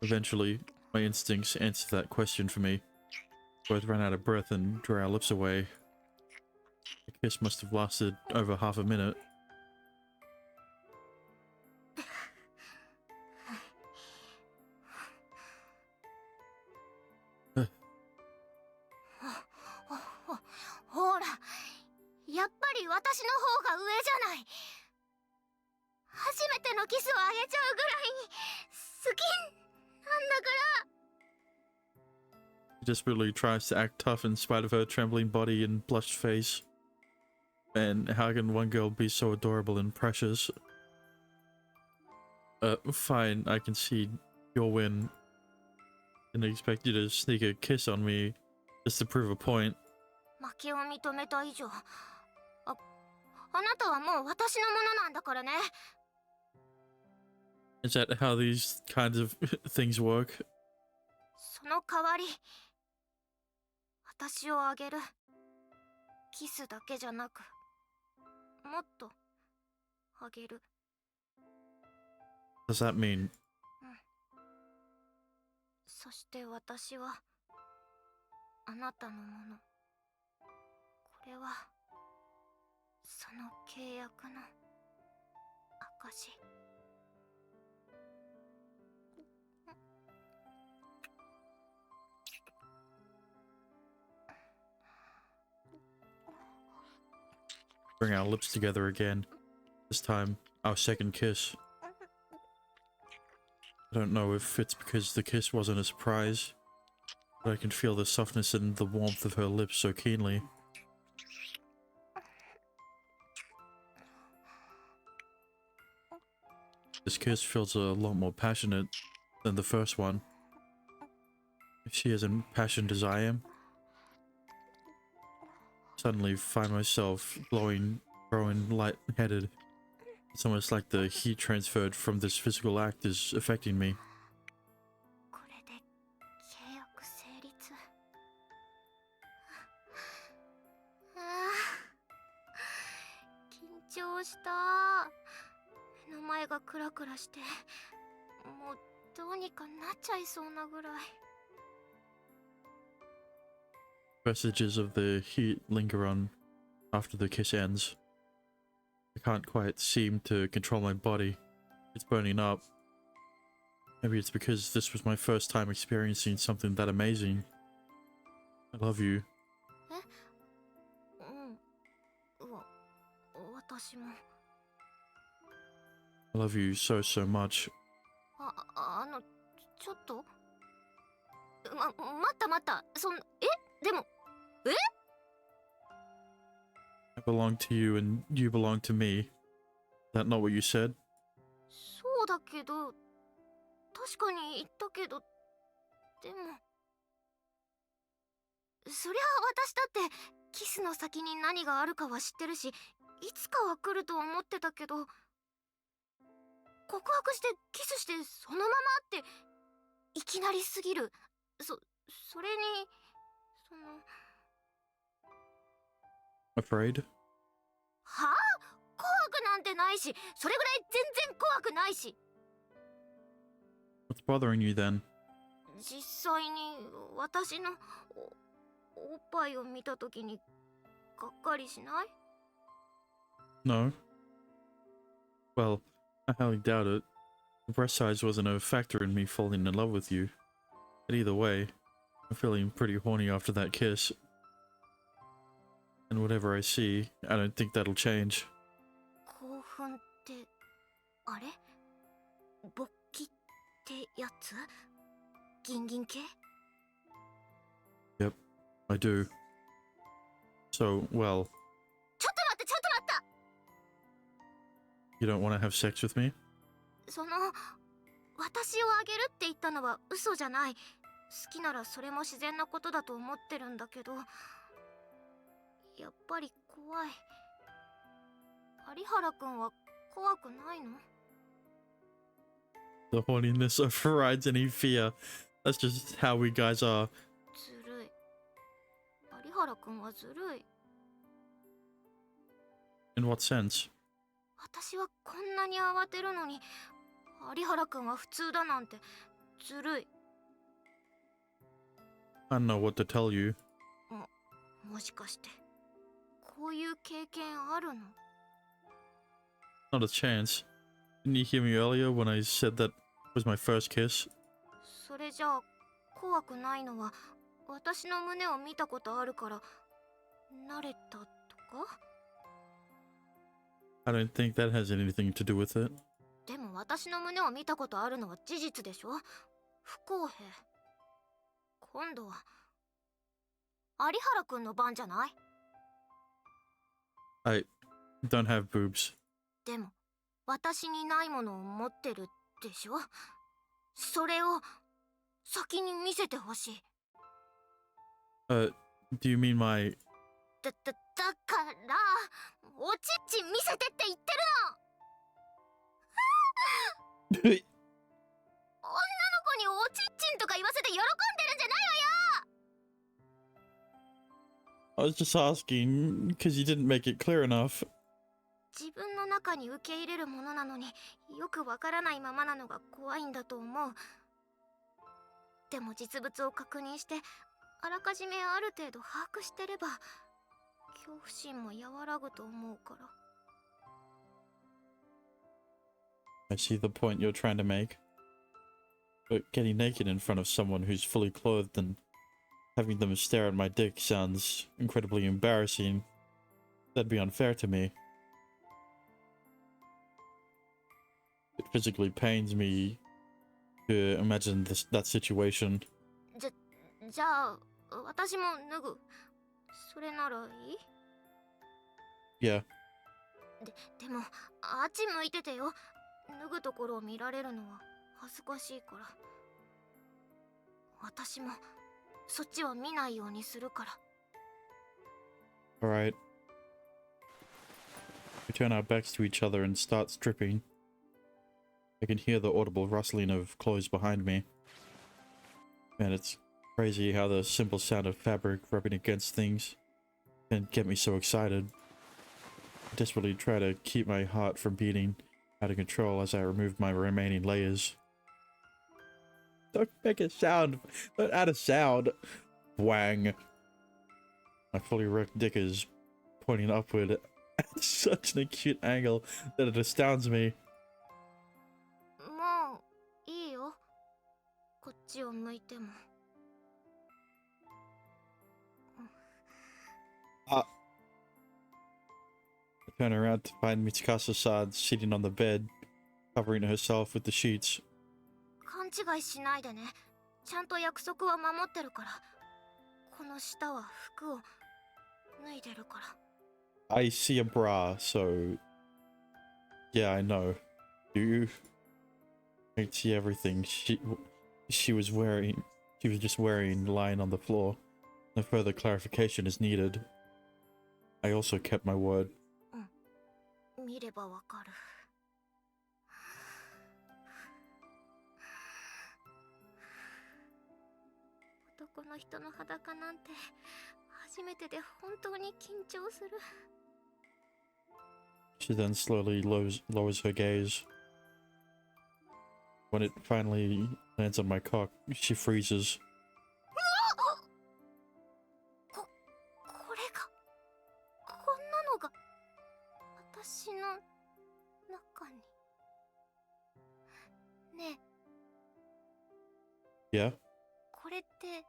Eventually, my instincts answered that question for me. Both ran out of breath and drew our lips away. The kiss must have lasted over half a minute.ほら、やっぱり私の方が上じゃない。初めてのキスをあげちゃうぐらいに好きなんだから。 She desperately tries to act tough in spite of her trembling body and blushed face. And how can one girl be so adorable and precious? Fine, I concede. You'll win. Didn't expect you to sneak a kiss on me just to prove a point. 負けを認めた以上、あなたはもう私のものなんだからね。 Is that how these kinds of things work? その代わり、私をあげる。キスだけじゃなく、もっとあげる。 What does that mean? そして私はあなたのもの。これはその契約の証。 Bring our lips together again. This time, our second kiss. I don't know if it's because the kiss wasn't a surprise, but I can feel the softness and the warmth of her lips so keenly. This kiss feels a lot more passionate than the first one. Is she as impassioned as I am? Suddenly find myself growing light-headed. It's almost like the heat transferred from this physical act is affecting me. これで契約成立。ああ、緊張した。目の前がクラクラして、もうどうにかなっちゃいそうなぐらい。 Vestiges of the heat linger on after the kiss ends. I can't quite seem to control my body. It's burning up. Maybe it's because this was my first time experiencing something that amazing. I love you. 私も。 I love you so, so much. ちょっと待ったでもI belong to you and you belong to me. Is that not what you said? そうだけど、確かに言ったけど、でもそりゃ私だってキスの先に何があるかは知ってるし、いつかは来ると思ってたけど、告白してキスしてそのままっていきなりすぎる。それにその。 Afraid? はあ？怖くなんてないし、それぐらい全然怖くないし。 What's bothering you then? 実際に私のおっぱいを見たときにがっかりしない？ No. Well, I highly doubt it. The breast size wasn't a factor in me falling in love with you. But either way, I'm feeling pretty horny after that kiss. And whatever I see, I don't think that'll change. 興奮ってあれ？勃起ってやつ？ギンギン系？ Yep, I do. So, well, ちょっと待った！ you don't want to have sex with me? その私をあげるって言ったのは嘘じゃない。好きならそれも自然なことだと思ってるんだけど、やっぱり怖い。有原くんは怖くないの？ The horniness overrides any fear. That's just how we guys are. ずるい。有原くんはずるい。 In what sense? 私はこんなに慌てるのに有原くんは普通だなんてずるい。 I don't know what to tell you. もしかしてこういう経験あるの？ Not a chance. Didn't you hear me earlier when I said that was my first kiss? それじゃあ怖くないのは私の胸を見たことあるから慣れたとか？ I don't think that has anything to do with it. でも私の胸を見たことあるのは事実でしょ？不公平。今度は有原くんの番じゃない？ I don't have boobs. でも私にないものを持ってるでしょ？それを先に見せてほしい。 Do you mean my... だからおちっち見せてって言ってるの。女の子におちっちんとか言わせて喜んでるんじゃないわよ。 I was just asking because you didn't make it clear enough. 自分の中に受け入れるものなのによくわからないままなのが怖いんだと思う。でも実物を確認してあらかじめある程度把握してれば恐怖心も和らぐと思うから。 I see the point you're trying to make. But getting naked in front of someone who's fully clothed and having them stare at my dick sounds incredibly embarrassing. That'd be unfair to me. It physically pains me to imagine that situation. じゃあ私も脱ぐ。それならいい？ Yeah. でもあっち向いててよ。脱ぐところを見られるのは恥ずかしいから。私もそっちは見ないようにするから。 Alright. We turn our backs to each other and start stripping. I can hear the audible rustling of clothes behind me. Man, it's crazy how the simple sound of fabric rubbing against things can get me so excited. I desperately try to keep my heart from beating out of control as I remove my remaining layers. Don't make a sound! Don't add a sound! Wang! My fully erect dick is pointing upward at such an acute angle that it astounds me. もういいよ。こっちを向いても。 I turn around to find Mitsukasa-san sitting on the bed, covering herself with the sheets. 勘違いしないでね。ちゃんと約束は守ってるから。この下は服を脱いでるから。 I see a bra, so... Yeah, I know. Do you? I see everything she was wearing. She was just wearing lying on the floor. No further clarification is needed. I also kept my word. 見ればわかる。男の人の裸なんて初めてで本当に緊張する。 She then slowly lowers her gaze. When it finally lands on my cock, she freezes. これがこんなのが私の中に。ねえ。 Yeah? これって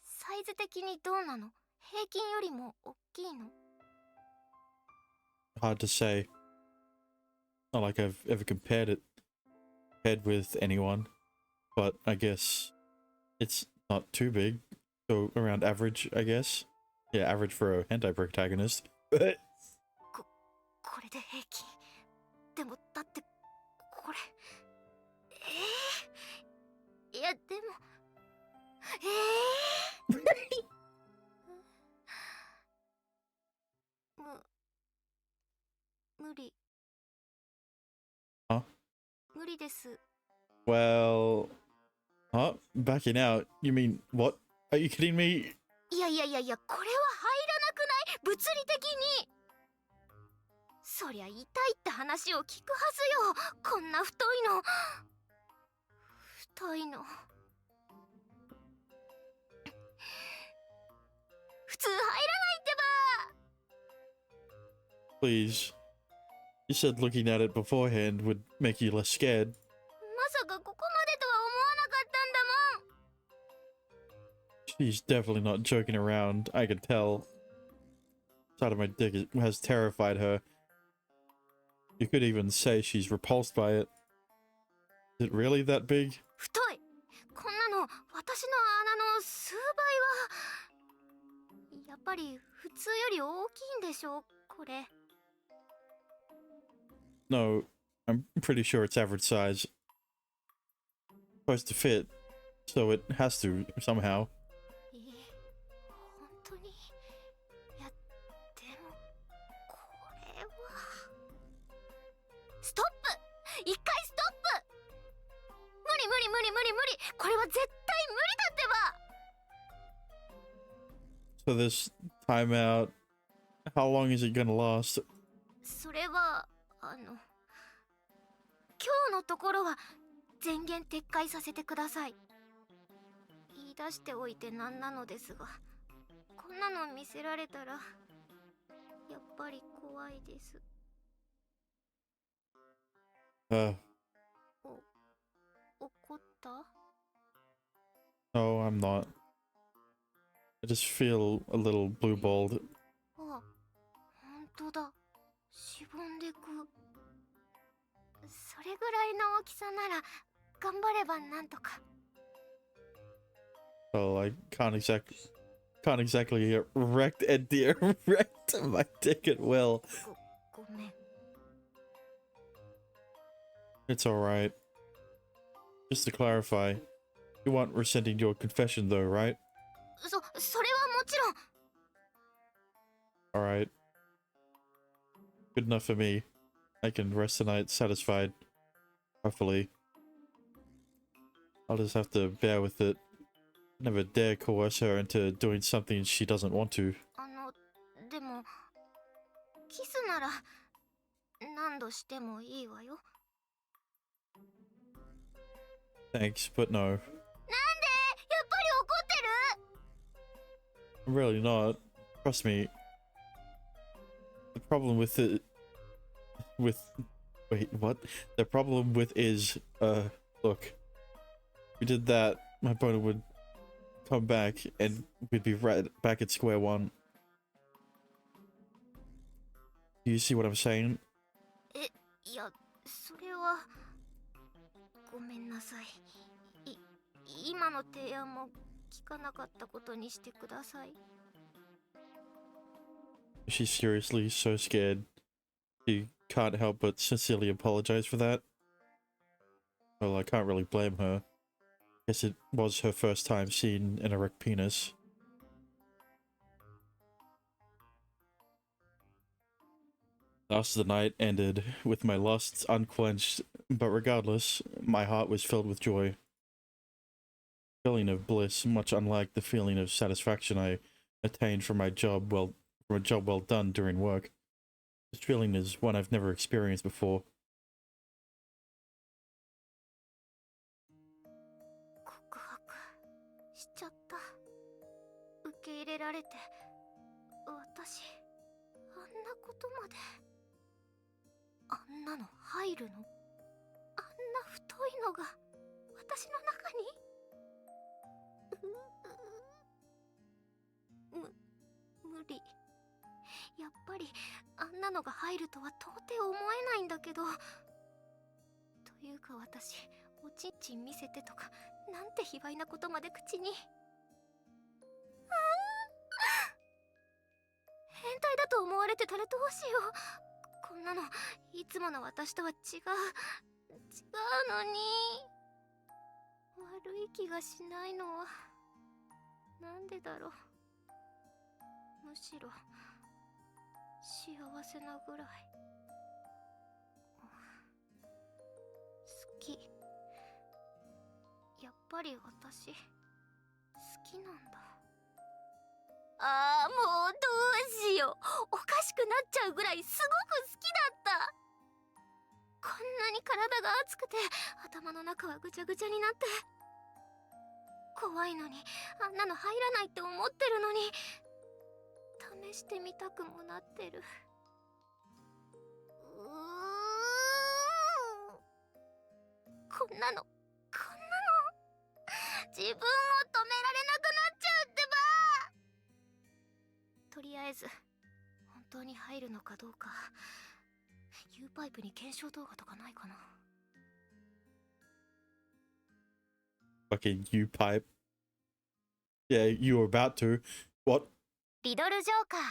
サイズ的にどうなの？平均よりも大きいの？ Hard to say. Not like I've ever compared it head with anyone, but I guess it's not too big. So around average, I guess. Yeah, average for a hentai protagonist. これで平均。でもだってこれいやでも無理。です。 Well, huh? Backing out? You mean what? Are you kidding me? いやいやいやいや、これは入らなくない？物理的に。そりゃ痛いって話を聞くはずよ。こんな太いの。太いの。普通入らないってば。 Please. You said looking at it beforehand would make you less scared. まさかここまでとは思わなかったんだもん。 She's definitely not joking around. I can tell. Side of my dick has terrified her. You could even say she's repulsed by it. Is it really that big? 太い。こんなの私の穴の数倍は。やっぱり普通より大きいんでしょこれ。 No, I'm pretty sure it's average size. Supposed to fit, so it has to somehow. 本当に。いや、でもこれは。ストップ。一回ストップ。無理無理無理無理無理。これは絶対無理だってば。 So this timeout, how long is it gonna last? それは今日のところは全言撤回させてください。言い出しておいてなんなのですが、こんなの見せられたらやっぱり怖いです。怒った？ No, I'm not. I just feel a little blue-balled. あ、本当だ。しぼんでく。それぐらいの大きさなら頑張ればなんとか。 Well, I can't exactly erect my dick at will. ごめん。 It's alright. Just to clarify, you aren't rescinding your confession though, right? それはもちろん。 Alright. Good enough for me. I can rest tonight satisfied. Hopefully. I'll just have to bear with it. Never dare coerce her into doing something she doesn't want to. でもキスなら何度してもいいわよ。 Thanks, but no. なんで？やっぱり怒ってる？ I'm really not. Trust me. The problem with it... Wait, what? The problem with is, look. If we did that, my boner would come back, and we'd be right back at square one. Do you see what I'm saying? いや、それはごめんなさい。今の提案も聞かなかったことにしてください。 She's seriously so scared. She can't help but sincerely apologize for that. Well, I can't really blame her. Guess it was her first time seeing an erect penis. Thus the night ended, with my lusts unquenched, but regardless, my heart was filled with joy. Feeling of bliss, much unlike the feeling of satisfaction I attained from a job well done during work. This feeling is one I've never experienced before. 告白しちゃった。受け入れられて、私あんなことまで。あんなの入るの？あんな太いのが私の中に？無理。やっぱりあんなのが入るとは到底思えないんだけど。というか私、おちんちん見せてとかなんて卑猥なことまで口に。変態だと思われてたらどうしよう。こんなのいつもの私とは違うのに。悪い気がしないのはなんでだろう。むしろ幸せなぐらい。き。やっぱり私好きなんだ。ああ、もうどうしよう。おかしくなっちゃうぐらいすごく好きだった。こんなに体が熱くて頭の中はぐちゃぐちゃになって、怖いのにあんなの入らないって思ってるのに、試してみたくもなってる。こんなの自分を止められなくなっちゃうってば。とりあえず本当に入るのかどうか U パイプに検証動画とかないかな。 Fucking U pipe. Yeah, you were about to. What? リドルジョーカー